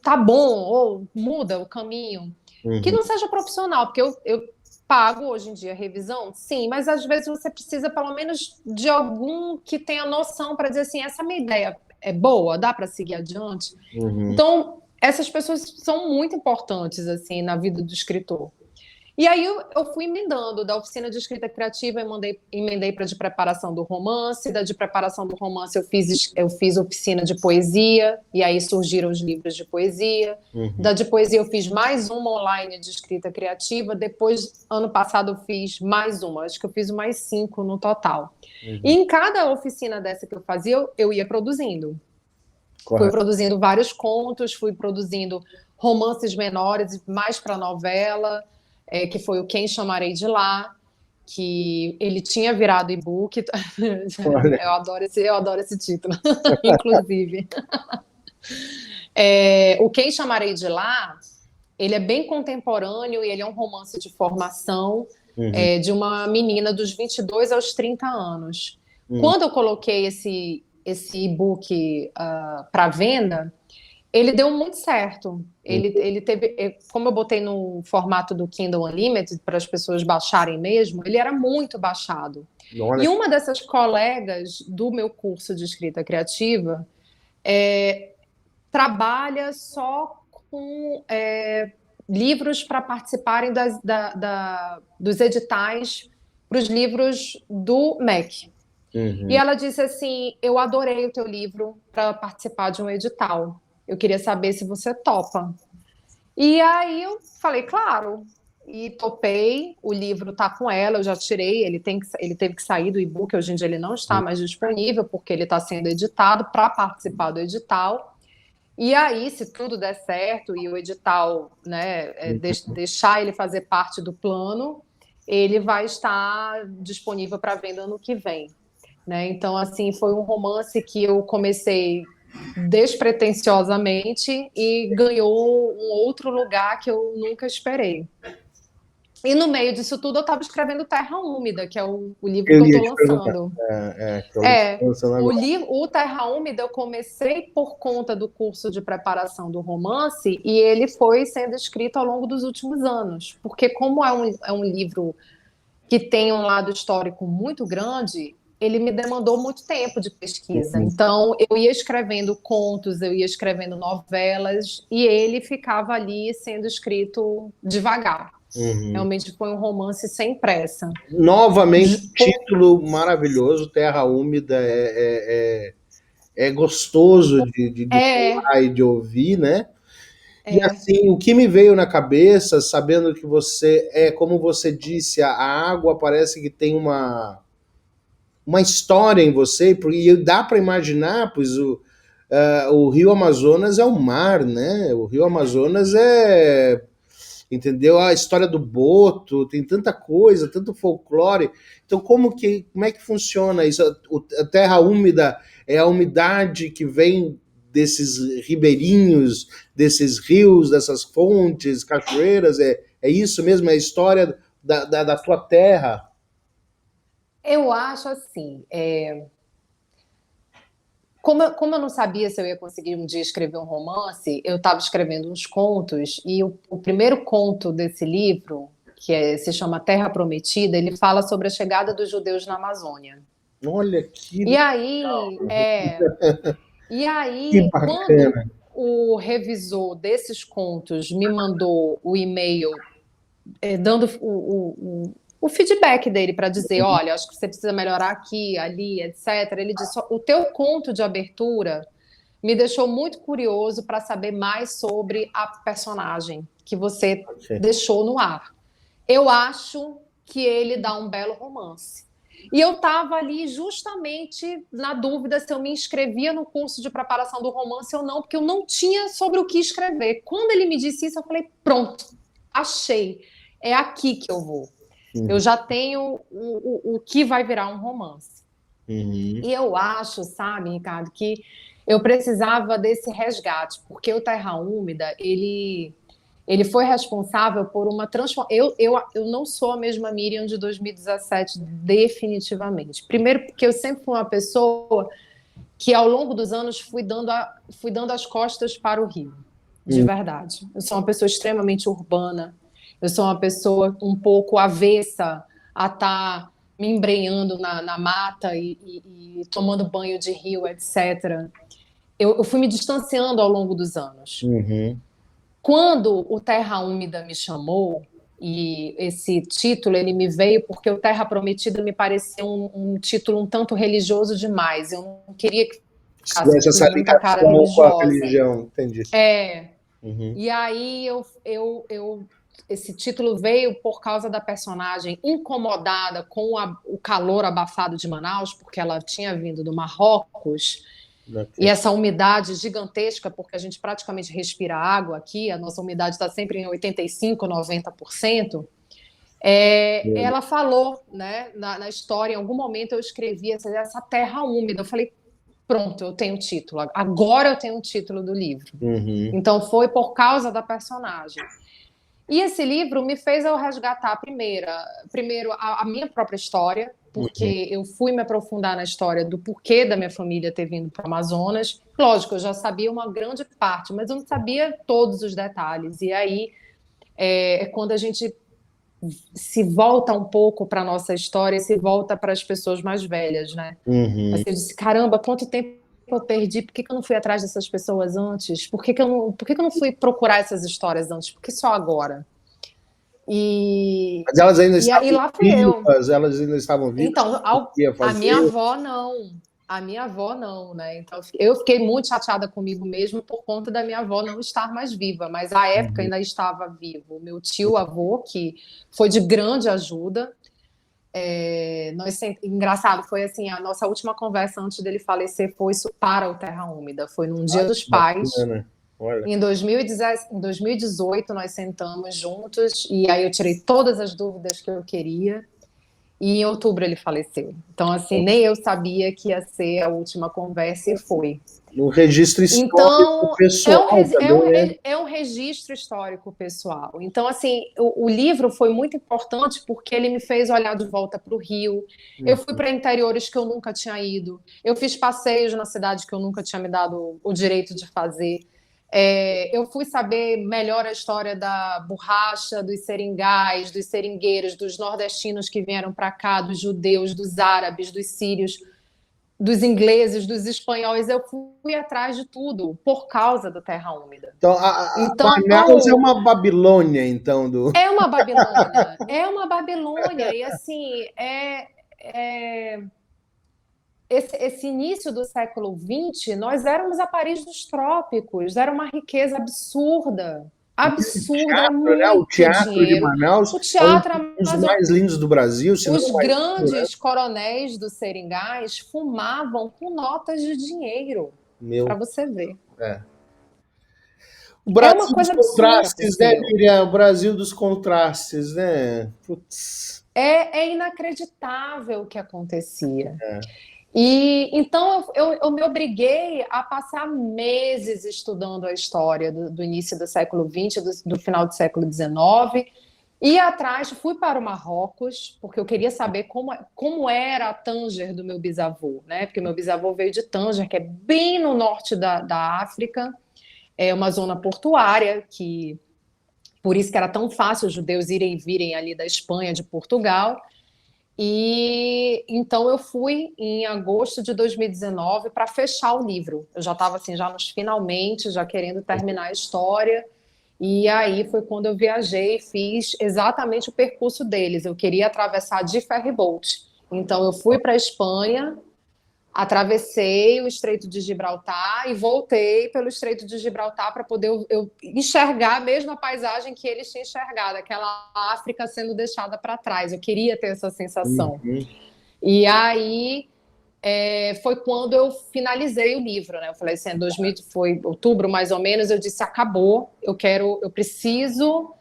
tá bom, ou muda o caminho. Que uhum, não seja profissional, porque eu pago hoje em dia revisão, sim, mas às vezes você precisa pelo menos de algum que tenha noção para dizer assim, essa minha ideia é boa, dá para seguir adiante. uhum. Então, essas pessoas são muito importantes assim na vida do escritor. E aí eu fui emendando da oficina de escrita criativa, emendei para de preparação do romance, da de preparação do romance eu fiz oficina de poesia, e aí surgiram os livros de poesia. Uhum, Da de poesia eu fiz mais uma online de escrita criativa, depois, ano passado, eu fiz mais uma, acho que eu fiz mais 5 no total. E uhum, em cada oficina dessa que eu fazia, eu ia produzindo. Fui correto. produzindo vários contos, fui produzindo romances menores, mais para novela, que foi o Quem Chamarei de Lá, que ele tinha virado e-book. Olha, Eu adoro esse título, inclusive. O Quem Chamarei de Lá, ele é bem contemporâneo e ele é um romance de formação uhum, de uma menina dos 22 aos 30 anos. uhum, Quando eu coloquei esse e-book para venda, ele deu muito certo. Ele teve, como eu botei no formato do Kindle Unlimited para as pessoas baixarem mesmo, ele era muito baixado. olha, E uma dessas colegas do meu curso de escrita criativa trabalha só com livros para participarem dos editais para os livros do MEC. E uhum. ela disse assim: Eu adorei o teu livro para participar de um edital. Eu queria saber se você topa. E aí eu falei, claro. E topei, o livro está com ela, eu já tirei, ele teve que sair do e-book, hoje em dia ele não está mais disponível, porque ele está sendo editado para participar do edital. E aí, se tudo der certo e o edital, né, deixar ele fazer parte do plano, ele vai estar disponível para venda ano que vem. Né? Então, assim, foi um romance que eu comecei despretensiosamente e ganhou um outro lugar que eu nunca esperei. E no meio disso tudo, eu estava escrevendo Terra Úmida, que é o livro que Eu eu ia estou te perguntar, lançando. que eu estou É, lançando agora. o Terra Úmida eu comecei por conta do curso de preparação do romance e ele foi sendo escrito ao longo dos últimos anos, porque como é um livro que tem um lado histórico muito grande, ele me demandou muito tempo de pesquisa. Uhum, Então, eu ia escrevendo contos, eu ia escrevendo novelas, e ele ficava ali sendo escrito devagar. uhum. Realmente foi um romance sem pressa. Novamente, Por- título maravilhoso, Terra Úmida, é gostoso de É, falar e de ouvir, né? E é, assim, o que me veio na cabeça, sabendo que você como você disse, a água parece que tem uma história em você, e dá para imaginar, pois o Rio Amazonas é o mar, né? O Rio Amazonas entendeu? A história do boto, tem tanta coisa, tanto folclore. Então, como é que funciona isso? A terra úmida é a umidade que vem desses ribeirinhos, desses rios, dessas fontes, cachoeiras, é isso mesmo? É a história da tua terra? Eu acho assim, como eu não sabia se eu ia conseguir um dia escrever um romance, eu estava escrevendo uns contos, e o primeiro conto desse livro, se chama Terra Prometida, ele fala sobre a chegada dos judeus na Amazônia. Olha que E aí, que quando bacana. o revisor desses contos me mandou o e-mail dando o feedback dele para dizer, olha, acho que você precisa melhorar aqui, ali, etc. Ele disse, o teu conto de abertura me deixou muito curioso para saber mais sobre a personagem que você Ok. deixou no ar. Eu acho que ele dá um belo romance. E eu estava ali justamente na dúvida se eu me inscrevia no curso de preparação do romance ou não, porque eu não tinha sobre o que escrever. Quando ele me disse isso, eu falei: pronto, achei, é aqui que eu vou. Eu Uhum. já tenho o que vai virar um romance. Uhum. E eu acho, sabe, Ricardo, que eu precisava desse resgate, porque o Terra Úmida, ele foi responsável por uma transformação. Eu não sou a mesma Miriam de 2017, definitivamente. Primeiro, porque eu sempre fui uma pessoa que, ao longo dos anos, fui dando as costas para o Rio, de Uhum. verdade. Eu sou uma pessoa extremamente urbana, eu sou uma pessoa um pouco avessa a estar me embrenhando na mata e tomando banho de rio, etc. Eu fui me distanciando ao longo dos anos. Uhum. Quando o Terra Úmida me chamou, e esse título ele me veio porque o Terra Prometida me parecia um título um tanto religioso demais. Eu não queria que Se ficasse tivesse essa com muita cara ligação com a religiosa. religião, entendi. É. Uhum. E aí esse título veio por causa da personagem incomodada com o calor abafado de Manaus, porque ela tinha vindo do Marrocos. E Ok. essa umidade gigantesca, porque a gente praticamente respira água aqui, a nossa umidade está sempre em 85%, 90%. Ela falou, né, na história, em algum momento eu escrevi essa terra úmida. Eu falei, pronto, eu tenho o título, agora eu tenho o título do livro. Uhum. Então foi por causa da personagem. E esse livro me fez eu resgatar primeiro a minha própria história, Uhum. porque eu fui me aprofundar na história do porquê da minha família ter vindo para o Amazonas. Lógico, eu já sabia uma grande parte, mas eu não sabia todos os detalhes. E aí quando a gente se volta um pouco para a nossa história e se volta para as pessoas mais velhas, né? Uhum. Assim, eu disse, caramba, quanto tempo eu perdi? Por que que eu não fui atrás dessas pessoas antes? Por que que eu não fui procurar essas histórias antes? Por que só agora? E, Mas elas ainda e aí estavam lá fui eu. vivas, elas ainda estavam vivas, Então, ia a minha fazer. avó não. A minha avó não, né? Então eu fiquei muito chateada comigo mesmo por conta da minha avó não estar mais viva, mas à época Uhum. ainda estava vivo. Meu tio avô, que foi de grande ajuda. Engraçado, foi assim, a nossa última conversa antes dele falecer foi para o Terra Úmida. Foi num Dia dos Pais. Bacana. Olha. Em 2018, nós sentamos juntos e aí eu tirei todas as dúvidas que eu queria. E em outubro ele faleceu. Então, assim, nem eu sabia que ia ser a última conversa e foi. Um registro histórico Então, pessoal também, né? é um registro histórico pessoal. Então, assim, o livro foi muito importante porque ele me fez olhar de volta para o Rio. Eu fui para interiores que eu nunca tinha ido. Eu fiz passeios na cidade que eu nunca tinha me dado o direito de fazer. Eu fui saber melhor a história da borracha, dos seringais, dos seringueiros, dos nordestinos que vieram para cá, dos judeus, dos árabes, dos sírios, dos ingleses, dos espanhóis. Eu fui atrás de tudo por causa do Terra Úmida. Então, Manaus é Então, uma Babilônia, então, do. É uma Babilônia, e assim, é esse início do século XX, nós éramos a Paris dos trópicos, era uma riqueza absurda, absurda, era Teatro, né? O muito teatro de dinheiro. Manaus O é um teatro era dos mais mais lindos do Brasil, se não os o mais lindo, né? grandes coronéis dos seringais fumavam com notas de dinheiro. para Meu, você ver. é. O É uma Brasil dos coisa absurda que contrastes, né, aconteceu. Miriam? O Brasil dos contrastes, né? Putz. É inacreditável o que acontecia. É. E então eu me obriguei a passar meses estudando a história do início do século XX, do final do século XIX. E atrás, fui para o Marrocos, porque eu queria saber como era a Tânger do meu bisavô, né? Porque meu bisavô veio de Tânger, que é bem no norte da África, é uma zona portuária, que por isso que era tão fácil os judeus irem e virem ali da Espanha, de Portugal. E então eu fui em agosto de 2019 para fechar o livro. Eu já estava assim, já nos finalmente, já querendo terminar a história. E aí foi quando eu viajei e fiz exatamente o percurso deles. Eu queria atravessar de ferryboat. Então eu fui para a Espanha, atravessei o Estreito de Gibraltar e voltei pelo Estreito de Gibraltar para poder eu enxergar a mesma paisagem que eles tinham enxergado, aquela África sendo deixada para trás. Eu queria ter essa sensação. Uhum. E aí foi quando eu finalizei o livro, né? Eu falei assim, 2000, foi outubro mais ou menos, eu disse, acabou, eu preciso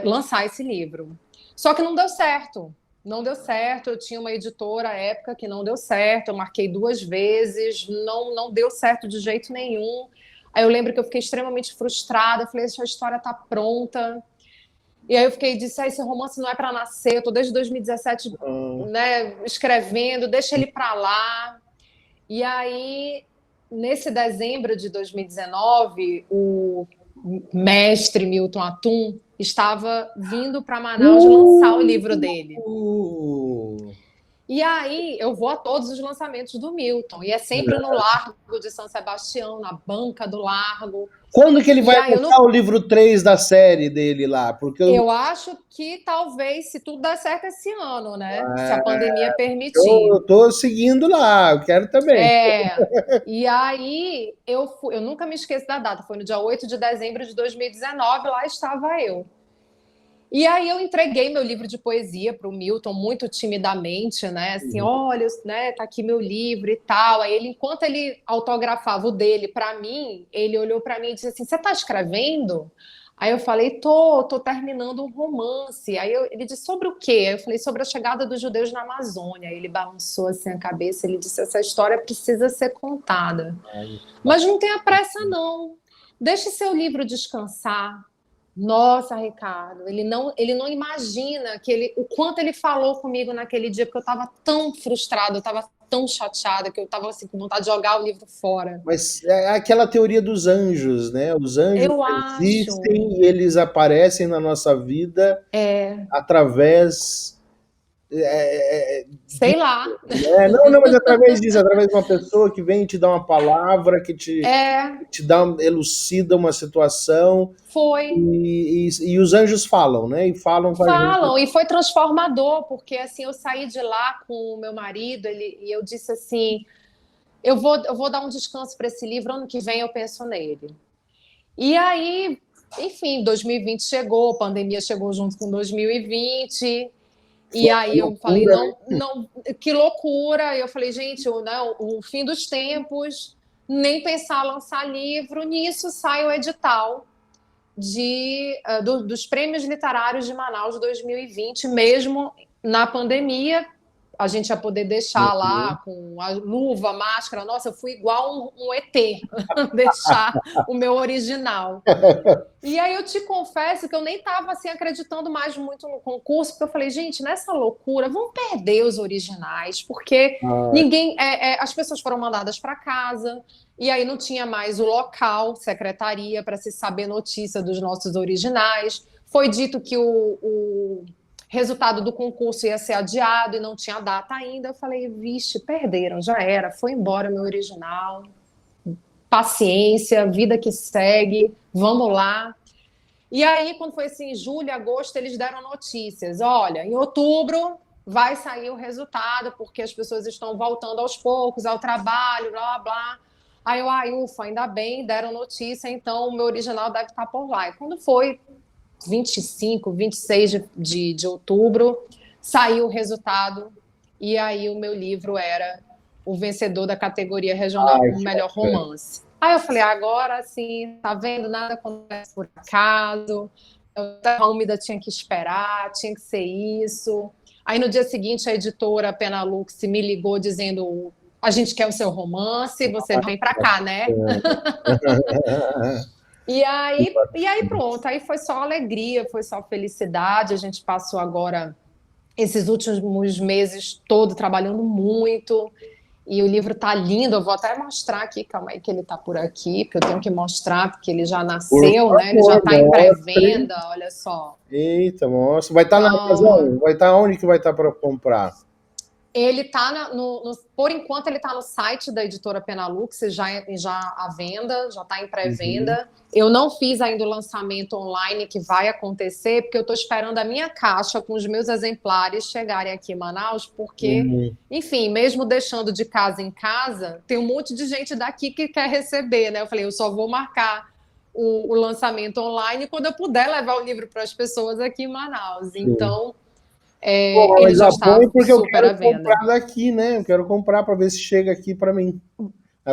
lançar esse livro. Só que não deu certo. Não deu certo, eu tinha uma editora à época que não deu certo, eu marquei 2 vezes, não deu certo de jeito nenhum. Aí eu lembro que eu fiquei extremamente frustrada, falei, essa história está pronta. E aí eu disse, esse romance não é para nascer, eu tô desde 2017, né, escrevendo, deixa ele para lá. E aí, nesse dezembro de 2019, o mestre Milton Atum estava vindo para Manaus lançar o livro dele. E aí eu vou a todos os lançamentos do Milton, e é sempre no Largo de São Sebastião, na banca do Largo. Quando que ele E vai aí lançar o livro 3 da série dele lá? Porque eu acho que talvez, se tudo der certo esse ano, né? Se a Ah, pandemia permitir. eu tô seguindo lá, eu quero também. E aí eu nunca me esqueço da data, foi no dia 8 de dezembro de 2019, lá estava eu. E aí eu entreguei meu livro de poesia para o Milton muito timidamente, né? Assim, olha, né, tá aqui meu livro e tal. Aí ele, enquanto ele autografava o dele para mim, ele olhou para mim e disse assim: "Você tá escrevendo?" Aí eu falei: tô terminando um romance. Ele disse: "Sobre o quê?" Aí eu falei: "Sobre a chegada dos judeus na Amazônia." Aí ele balançou assim a cabeça, ele disse: "Essa história precisa ser contada. Mas não tenha pressa não. Deixe seu livro descansar." Nossa, Ricardo, ele não imagina o quanto ele falou comigo naquele dia, porque eu estava tão frustrada, eu estava tão chateada, que eu estava assim, com vontade de jogar o livro fora. Mas é aquela teoria dos anjos, né? Os anjos Eu acho, existem e eles aparecem na nossa vida através sei lá, não, não, mas através disso, através de uma pessoa que vem te dar uma palavra, que te dá, elucida uma situação, foi. e os anjos falam, né? E falam com a gente. Falam, e foi transformador, porque assim, eu saí de lá com o meu marido, e eu disse assim, eu vou dar um descanso para esse livro, ano que vem eu penso nele. E aí, enfim, 2020 chegou, a pandemia chegou junto com 2020, e Foi aí uma eu falei, loucura, né? não, que loucura. E eu falei, gente, o fim dos tempos, nem pensar lançar livro. Nisso sai o edital dos Prêmios Literários de Manaus 2020, mesmo na pandemia. A gente ia poder deixar lá com a luva, a máscara. Nossa, eu fui igual um ET, deixar o meu original. E aí eu te confesso que eu nem estava assim, acreditando mais muito no concurso, porque eu falei, gente, nessa loucura, vamos perder os originais, porque as pessoas foram mandadas para casa, e aí não tinha mais o local, secretaria, para se saber notícia dos nossos originais. Foi dito que o resultado do concurso ia ser adiado e não tinha data ainda. Eu falei, vixe, perderam, já era, foi embora meu original. Paciência, vida que segue, vamos lá. E aí, quando foi assim, julho, agosto, eles deram notícias. Olha, em outubro vai sair o resultado, porque as pessoas estão voltando aos poucos ao trabalho, blá, blá. Aí eu, ufa, ainda bem, deram notícia, então o meu original deve estar por lá. E quando foi 25, 26 de outubro, saiu o resultado, e aí o meu livro era o vencedor da categoria regional como melhor romance. Aí eu falei, agora sim, tá vendo? Nada acontece por acaso. A Úmida tinha que esperar, tinha que ser isso. Aí no dia seguinte a editora Penalux me ligou dizendo, a gente quer o seu romance, você vem para cá, né? E aí pronto, aí foi só alegria, foi só felicidade. A gente passou agora esses últimos meses todo trabalhando muito. E o livro tá lindo, eu vou até mostrar aqui, calma aí que ele tá por aqui, porque eu tenho que mostrar, porque ele já nasceu, né? Ele já tá em pré-venda, olha só. Eita, nossa, vai estar na Amazon? Vai estar onde que vai estar para comprar? Ele tá por enquanto ele tá no site da editora Penalux, já à venda, já tá em pré-venda. Eu não fiz ainda o lançamento online que vai acontecer, porque eu tô esperando a minha caixa com os meus exemplares chegarem aqui em Manaus, porque, enfim, mesmo deixando de casa em casa, tem um monte de gente daqui que quer receber, né? Eu falei, eu só vou marcar o lançamento online quando eu puder levar o livro para as pessoas aqui em Manaus. Então, ele já está porque eu super à quero venda. comprar daqui, né? Eu quero comprar para ver se chega aqui para mim.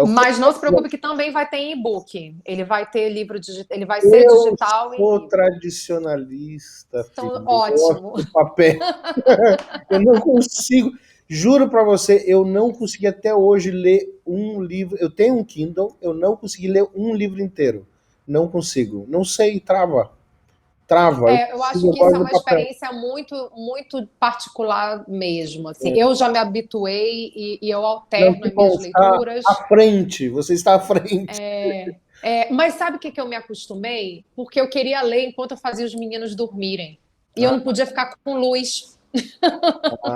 Mas não se preocupe que também vai ter e-book. Ele vai ter livro digital, ele vai ser digital e sou tradicionalista. Então, ótimo. Papel. Eu não consigo, juro para você, eu não consegui até hoje ler um livro. Eu tenho um Kindle, eu não consegui ler um livro inteiro. Não consigo. Não sei, trava. Eu acho que isso é uma experiência muito, muito particular mesmo. Assim. Eu já me habituei e eu alterno as minhas leituras. À frente, você está à frente. Mas sabe o que eu me acostumei? Porque eu queria ler enquanto eu fazia os meninos dormirem. E eu não podia ficar com luz.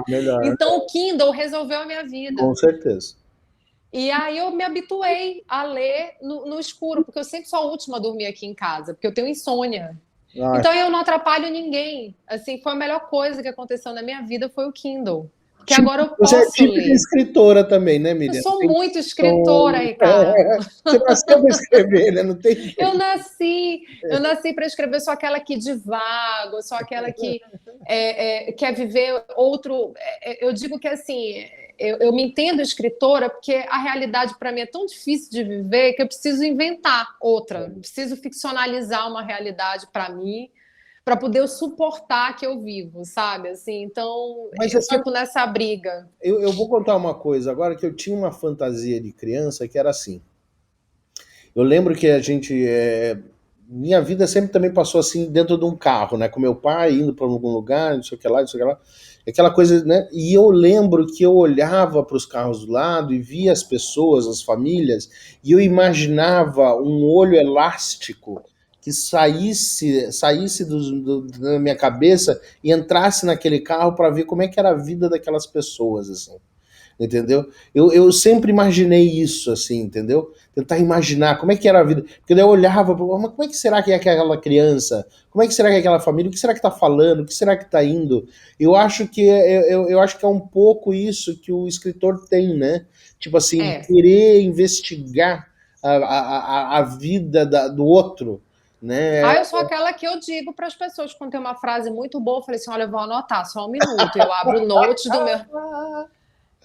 Melhor. Então o Kindle resolveu a minha vida. Com certeza. E aí eu me habituei a ler no escuro, porque eu sempre sou a última a dormir aqui em casa, porque eu tenho insônia. Então eu não atrapalho ninguém. Assim, foi a melhor coisa que aconteceu na minha vida foi o Kindle. Que agora eu posso ler. Você é típica escritora também, né, Miriam? Eu sou muito escritora, Ricardo. Você nasceu para escrever, né? Não tem jeito. Eu nasci para escrever, sou aquela que divago, sou aquela que quer viver outro... Eu digo que, assim, eu me entendo escritora porque a realidade para mim é tão difícil de viver que eu preciso inventar outra. Preciso ficcionalizar uma realidade para mim, para poder suportar que eu vivo, sabe? Assim, então, eu fico nessa briga. Eu vou contar uma coisa agora, que eu tinha uma fantasia de criança que era assim. Eu lembro que a gente... minha vida sempre também passou assim dentro de um carro, né? Com meu pai indo para algum lugar, não sei o que lá, não sei o que lá. Aquela coisa, né? E eu lembro que eu olhava para os carros do lado e via as pessoas, as famílias, e eu imaginava um olho elástico que saísse da minha cabeça e entrasse naquele carro para ver como é que era a vida daquelas pessoas, assim. Entendeu? Eu sempre imaginei isso, assim, entendeu? Tentar imaginar como é que era a vida. Porque daí eu olhava, mas como é que será que é aquela criança? Como é que será que é aquela família? O que será que tá falando? O que será que tá indo? Eu acho que é um pouco isso que o escritor tem, né? Tipo assim, querer investigar a vida do outro. Né? Eu sou aquela que eu digo para as pessoas quando tem uma frase muito boa, eu falei assim, olha, eu vou anotar só um minuto, eu abro o notes do meu...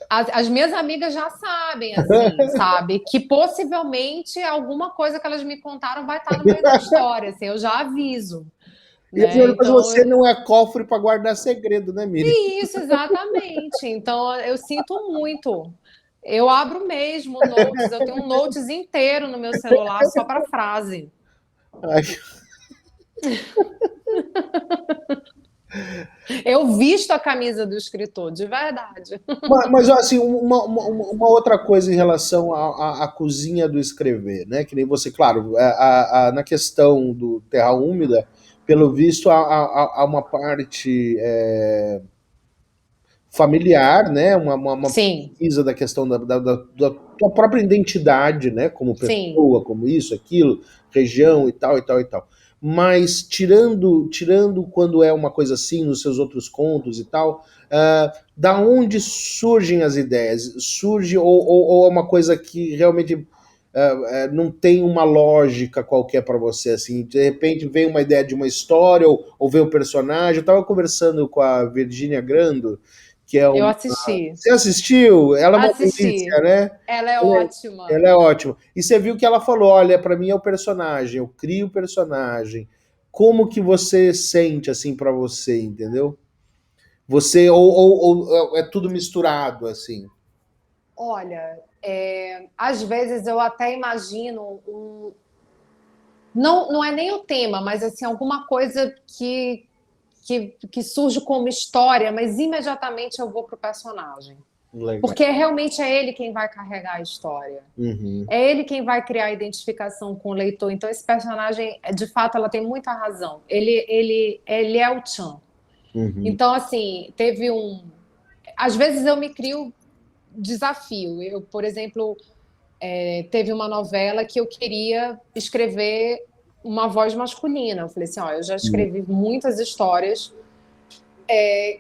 As minhas amigas já sabem, assim, sabe? Que possivelmente alguma coisa que elas me contaram vai estar no meio da história, assim, eu já aviso. Né? Então, você não é cofre para guardar segredo, né, Miriam? Isso, exatamente. Então, eu sinto muito. Eu abro mesmo notes, eu tenho um notes inteiro no meu celular só para frase. Ai. Eu visto a camisa do escritor, de verdade. Mas assim, uma outra coisa em relação à cozinha do escrever, né? Que nem você, claro, na questão do Terra Úmida, pelo visto, há uma parte familiar, né? Uma pesquisa da questão da tua própria identidade, né? Como pessoa, como isso, aquilo, região e tal, e tal, e tal. Mas tirando quando é uma coisa assim, nos seus outros contos e tal, da onde surgem as ideias? Surge ou é uma coisa que realmente não tem uma lógica qualquer para você, assim, de repente vem uma ideia de uma história ou vem um personagem. Eu estava conversando com a Virgínia Grando, que é Eu uma... assisti. Você assistiu? Ela é uma Assisti. delícia, né? Ela é Ela é, ótima. ela é ótima. E você viu que ela falou, olha, para mim é o personagem, eu crio o personagem. Como que você sente assim para você, entendeu? Você ou é tudo misturado assim? Olha, às vezes eu até imagino não, não é nem o tema, mas assim, alguma coisa que surge como história, mas imediatamente eu vou pro personagem. Legal. Porque realmente é ele quem vai carregar a história. Uhum, É ele quem vai criar a identificação com o leitor. Então, esse personagem, de fato, ela tem muita razão. Ele é o Chan. uhum. Então, assim, teve um. Às vezes eu me crio desafio. Eu, por exemplo, teve uma novela que eu queria escrever uma voz masculina. Eu falei assim: ó, eu já escrevi muitas histórias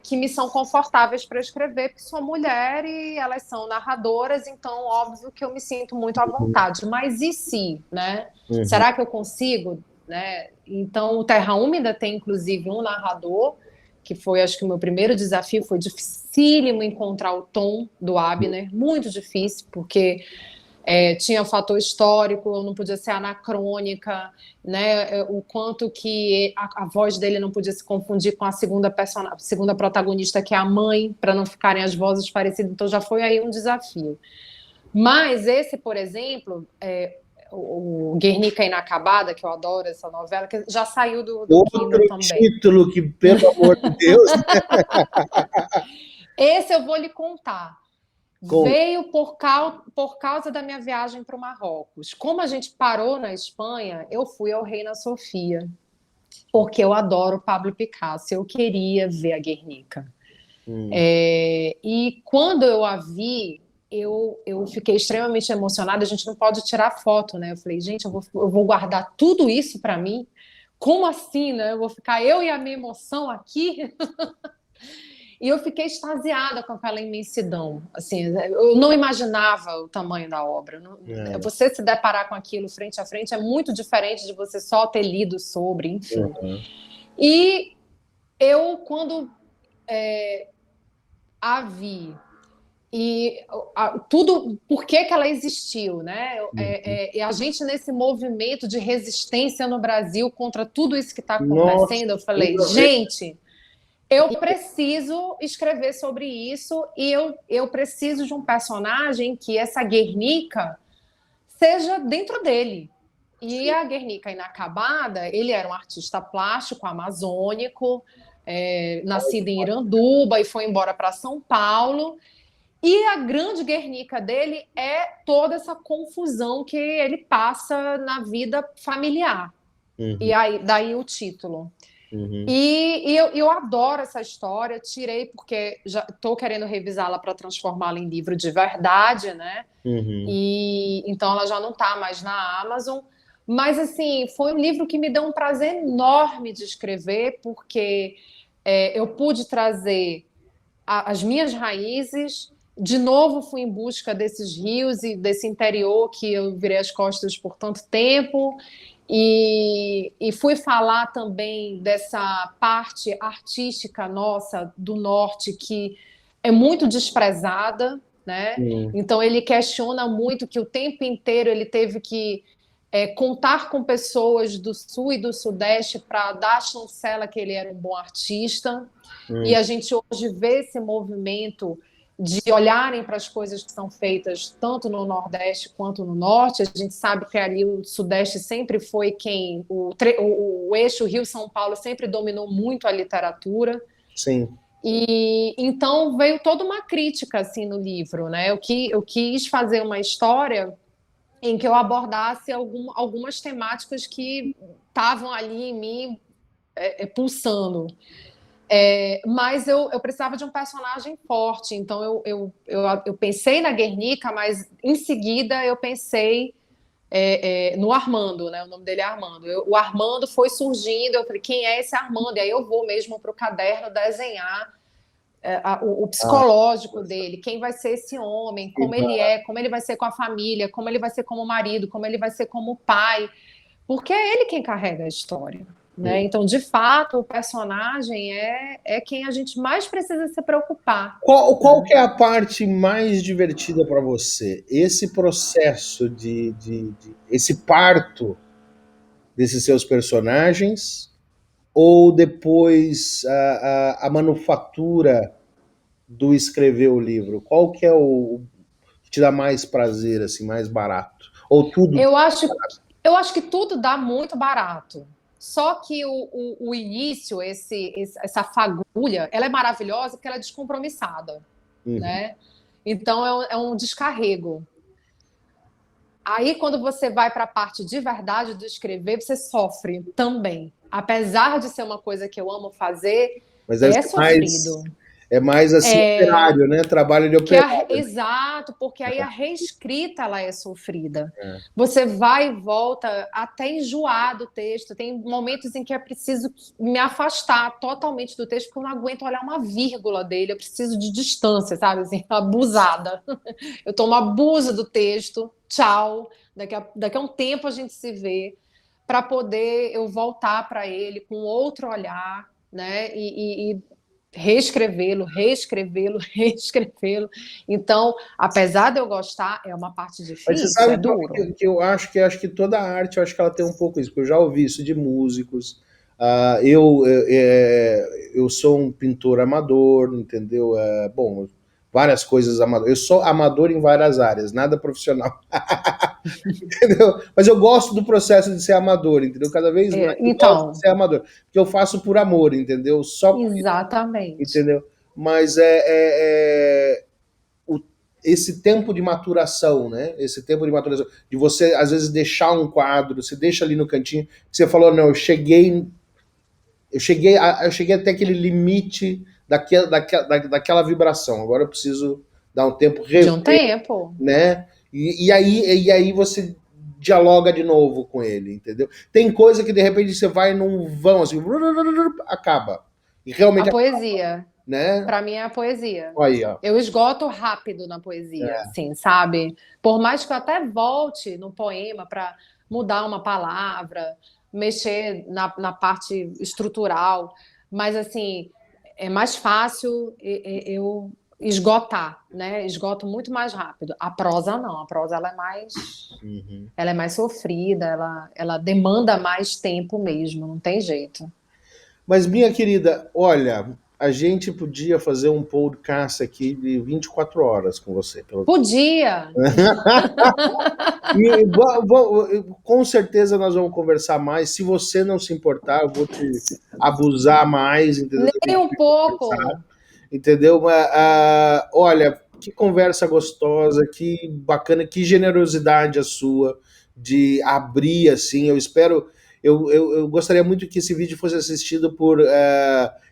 que me são confortáveis para escrever, porque sou mulher e elas são narradoras, então óbvio que eu me sinto muito à Uhum, vontade. Mas e se, né? uhum, Será que eu consigo, né? Então o Terra Úmida tem inclusive um narrador que foi, acho que o meu primeiro desafio foi dificílimo encontrar o tom do Abner, muito difícil, porque tinha o fator histórico, não podia ser anacrônica, né? O quanto que a voz dele não podia se confundir com a segunda protagonista, que é a mãe, para não ficarem as vozes parecidas. Então já foi aí um desafio. Mas esse, por exemplo, o Guernica Inacabada, que eu adoro essa novela, que já saiu do outro Kindle também. título que, pelo amor de Deus, Esse eu vou lhe contar. com... Veio por causa da minha viagem para o Marrocos. Como a gente parou na Espanha, eu fui ao Reina Sofia, porque eu adoro Pablo Picasso. Eu queria ver a Guernica. E quando eu a vi, eu fiquei extremamente emocionada. A gente não pode tirar foto, né? Eu falei, gente, eu vou guardar tudo isso para mim? Como assim, né? Eu vou ficar eu e a minha emoção aqui? E eu fiquei extasiada com aquela imensidão. Assim, eu não imaginava o tamanho da obra. É, Você se deparar com aquilo frente a frente é muito diferente de você só ter lido sobre, enfim. uhum, E eu, quando a vi e tudo, por que que ela existiu, né? uhum. E a gente nesse movimento de resistência no Brasil contra tudo isso que está Nossa, acontecendo, eu falei, tudo a ver. gente, eu preciso escrever sobre isso e eu preciso de um personagem que essa Guernica seja dentro dele. E a Guernica Inacabada, ele era um artista plástico amazônico, nascido em Iranduba e foi embora para São Paulo. E a grande Guernica dele é toda essa confusão que ele passa na vida familiar. E Uhum, aí, daí o título. uhum, E eu adoro essa história, tirei porque já estou querendo revisá-la para transformá-la em livro de verdade, né? uhum. E então ela já não está mais na Amazon. Mas assim, foi um livro que me deu um prazer enorme de escrever, porque eu pude trazer as minhas raízes. De novo, fui em busca desses rios e desse interior que eu virei as costas por tanto tempo. E fui falar também dessa parte artística nossa do norte que é muito desprezada, né? Uhum. Então ele questiona muito que o tempo inteiro ele teve que contar com pessoas do sul e do sudeste para dar a chancela que ele era um bom artista. E Uhum. a gente hoje vê esse movimento de olharem para as coisas que são feitas tanto no Nordeste quanto no Norte. A gente sabe que ali o Sudeste sempre foi quem... O eixo Rio-São Paulo sempre dominou muito a literatura. Sim. E então veio toda uma crítica assim no livro, né? Eu quis fazer uma história em que eu abordasse algumas temáticas que estavam ali em mim pulsando. Mas eu precisava de um personagem forte, então eu pensei na Guernica, mas em seguida eu pensei no Armando, né? O nome dele é Armando. O Armando foi surgindo, eu falei, quem é esse Armando? E aí eu vou mesmo para o caderno desenhar o Ah, psicológico dele, quem vai ser esse homem, que como ele é, como ele vai ser com a família, como ele vai ser como marido, como ele vai ser como pai, porque é ele quem carrega a história. né? Então, de fato, o personagem é quem a gente mais precisa se preocupar, Qual né? que é a parte mais divertida para você? Esse processo esse parto desses seus personagens ou depois a manufatura do escrever o livro? Qual que é o que te dá mais prazer, assim, mais barato? Ou tudo? Eu acho, eu acho que tudo dá muito barato. Só que o início, essa fagulha, ela é maravilhosa porque ela é descompromissada, Uhum. né? Então é um descarrego. Aí, quando você vai para a parte de verdade do escrever, você sofre também. Apesar de ser uma coisa que eu amo fazer, Mas deve é ser sofrido. mais assim, operário, né? Trabalho de operário. Exato, porque aí a reescrita ela é sofrida. É. Você vai e volta até enjoar do texto. Tem momentos em que é preciso me afastar totalmente do texto, porque eu não aguento olhar uma vírgula dele. Eu preciso de distância, sabe? Assim, abusada. Eu tomo abuso do texto. Tchau. Daqui a um tempo a gente se vê para poder eu voltar para ele com outro olhar, né? E reescrevê-lo, reescrevê-lo, reescrevê-lo. Então, apesar de eu gostar, é uma parte Mas você difícil, é sabe duro. que eu acho que toda arte, eu acho que ela tem um pouco isso, porque eu já ouvi isso de músicos. Eu sou um pintor amador, entendeu? Bom, várias coisas amador. Eu sou amador em várias áreas, nada profissional, entendeu? Mas eu gosto do processo de ser amador, entendeu? Cada vez mais eu gosto de Então, ser amador, porque eu faço por amor, entendeu? Só por isso, exatamente. entendeu? Mas o- esse tempo de maturação, né? Esse tempo de maturação, de você às vezes deixar um quadro, você deixa ali no cantinho, você falou, não, eu cheguei até aquele limite daquela vibração. Agora eu preciso dar um tempo, De um tempo. né? E aí você dialoga de novo com ele, entendeu? Tem coisa que de repente você vai num vão assim, acaba. E A realmente, poesia, né? para mim, é a poesia. Aí, ó. Eu esgoto rápido na poesia, assim, sabe? Por mais que eu até volte no poema para mudar uma palavra, mexer na parte estrutural, mas assim, é mais fácil eu esgotar, né? Esgoto muito mais rápido. A prosa não, a prosa Uhum. ela é mais sofrida, ela demanda mais tempo mesmo, não tem jeito. Mas, minha querida, olha, a gente podia fazer um podcast aqui de 24 horas com você. Podia, Com certeza nós vamos conversar mais. Se você não se importar, eu vou te abusar mais, entendeu? Da nem gente um pouco. conversar, entendeu? Olha, que conversa gostosa, que bacana, que generosidade a sua de abrir assim. Eu espero. Eu gostaria muito que esse vídeo fosse assistido por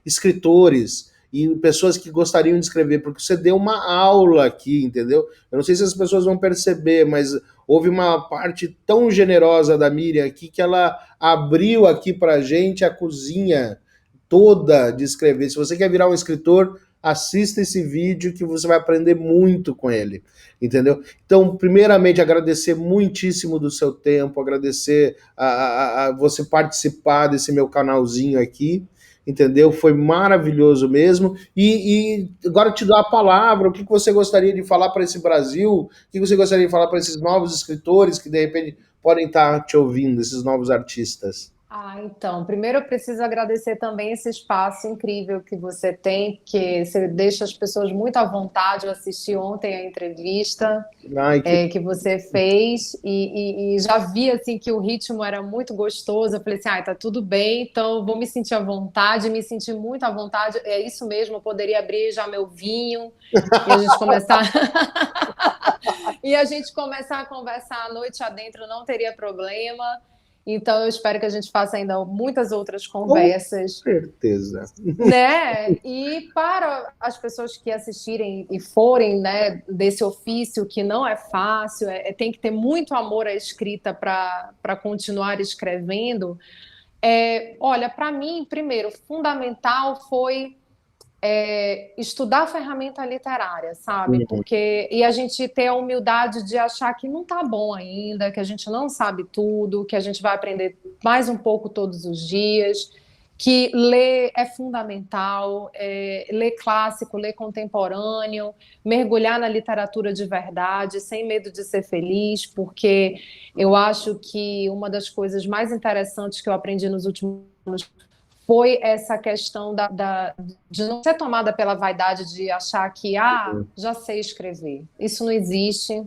escritores e pessoas que gostariam de escrever, porque você deu uma aula aqui, entendeu? Eu não sei se as pessoas vão perceber, mas houve uma parte tão generosa da Miriam aqui que ela abriu aqui pra gente a cozinha toda de escrever. Se você quer virar um escritor, assista esse vídeo que você vai aprender muito com ele, entendeu? Então, primeiramente, agradecer muitíssimo do seu tempo, agradecer a você participar desse meu canalzinho aqui, entendeu? Foi maravilhoso mesmo. E agora te dou a palavra, o que você gostaria de falar para esse Brasil? O que você gostaria de falar para esses novos escritores que de repente podem estar te ouvindo, esses novos artistas? Então, primeiro eu preciso agradecer também esse espaço incrível que você tem, que você deixa as pessoas muito à vontade. Eu assisti ontem a entrevista Ai, que que você fez e já vi assim que o ritmo era muito gostoso. Eu falei assim, tá tudo bem, então eu vou me sentir à vontade, me senti muito à vontade. É isso mesmo, eu poderia abrir já meu vinho e a gente começar e a gente começar a conversar à noite adentro, não teria problema. Então, eu espero que a gente faça ainda muitas outras com conversas, certeza. né? E para as pessoas que assistirem e forem, né, desse ofício que não é fácil, tem que ter muito amor à escrita para continuar escrevendo. Olha, para mim, primeiro, fundamental foi estudar ferramenta literária, sabe? E a gente ter a humildade de achar que não tá bom ainda, que a gente não sabe tudo, que a gente vai aprender mais um pouco todos os dias, que ler é fundamental, ler clássico, ler contemporâneo, mergulhar na literatura de verdade, sem medo de ser feliz, porque eu acho que uma das coisas mais interessantes que eu aprendi nos últimos anos foi essa questão de não ser tomada pela vaidade de achar que, já sei escrever. Isso não existe.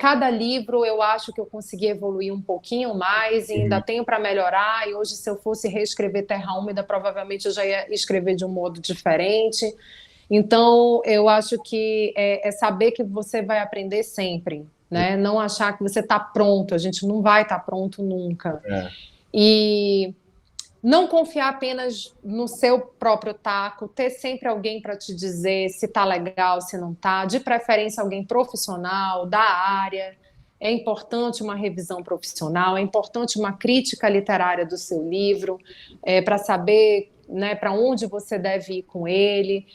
Cada livro eu acho que eu consegui evoluir um pouquinho mais e ainda tenho para melhorar. E hoje, se eu fosse reescrever Terra Úmida, provavelmente eu já ia escrever de um modo diferente. Então, eu acho que é saber que você vai aprender sempre, né? Não achar que você está pronto. A gente não vai estar pronto nunca. E não confiar apenas no seu próprio taco, ter sempre alguém para te dizer se tá legal, se não tá, de preferência alguém profissional, da área. É importante uma revisão profissional, é importante uma crítica literária do seu livro, para saber, né, para onde você deve ir com ele.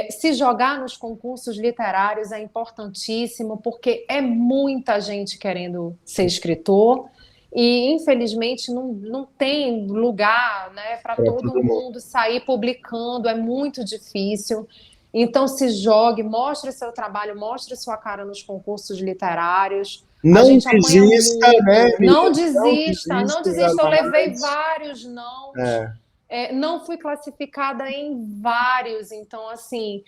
Se jogar nos concursos literários é importantíssimo, porque é muita gente querendo ser escritor, e infelizmente não tem lugar, né, para todo mundo sair publicando, é muito difícil. Então se jogue, mostre seu trabalho, mostre sua cara nos concursos literários. A Não gente apanha desista, muito. né, Não Miriam? desista, não desista. Eu levei jamais. vários nãos, não fui classificada em vários, então assim,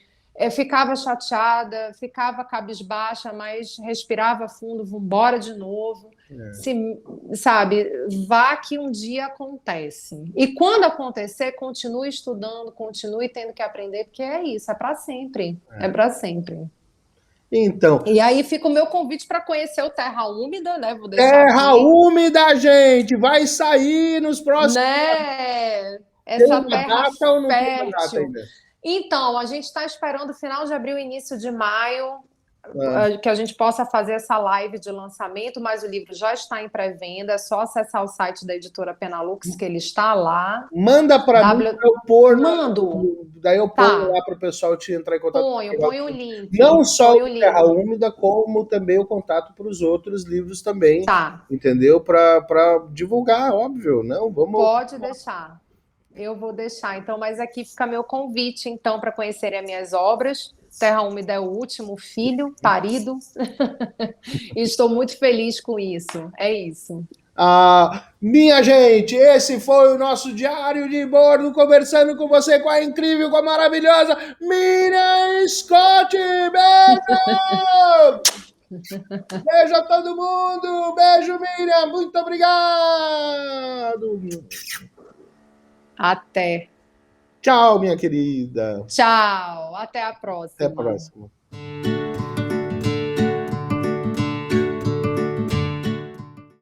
ficava chateada, ficava cabisbaixa, mas respirava fundo, vamos embora de novo. Sabe, vá que um dia acontece. E quando acontecer, continue estudando, continue tendo que aprender, porque é isso, é para sempre. É para sempre. Então, E aí fica o meu convite para conhecer o Terra Úmida, né? Vou deixar Terra aqui. Úmida, gente, vai sair nos próximos. Né? Tem Essa uma terra data ou não tem uma data fértil. ainda? Então, a gente está esperando final de abril, início de maio, que a gente possa fazer essa live de lançamento, mas o livro já está em pré-venda, é só acessar o site da editora Penalux, que ele está lá. Manda para mim para eu pôr. Mando. Daí eu ponho Tá. lá para o pessoal te entrar em contato. Ponho o link. Não só Ponho o o Terra link. Úmida, como também o contato para os outros livros também. Tá. Entendeu? Para divulgar, óbvio. Não, vamos. Pode deixar. Eu vou deixar. Então, mas aqui fica meu convite, então, para conhecerem as minhas obras. Terra Úmida é o último filho parido. E estou muito feliz com isso. É isso. Minha gente, esse foi o nosso diário de bordo, conversando com você, com a incrível, com a maravilhosa Miriam Scott. Beijo! Beijo a todo mundo! Beijo, Miriam! Muito obrigado! Até. Tchau, minha querida. Tchau. Até a próxima. Até a próxima.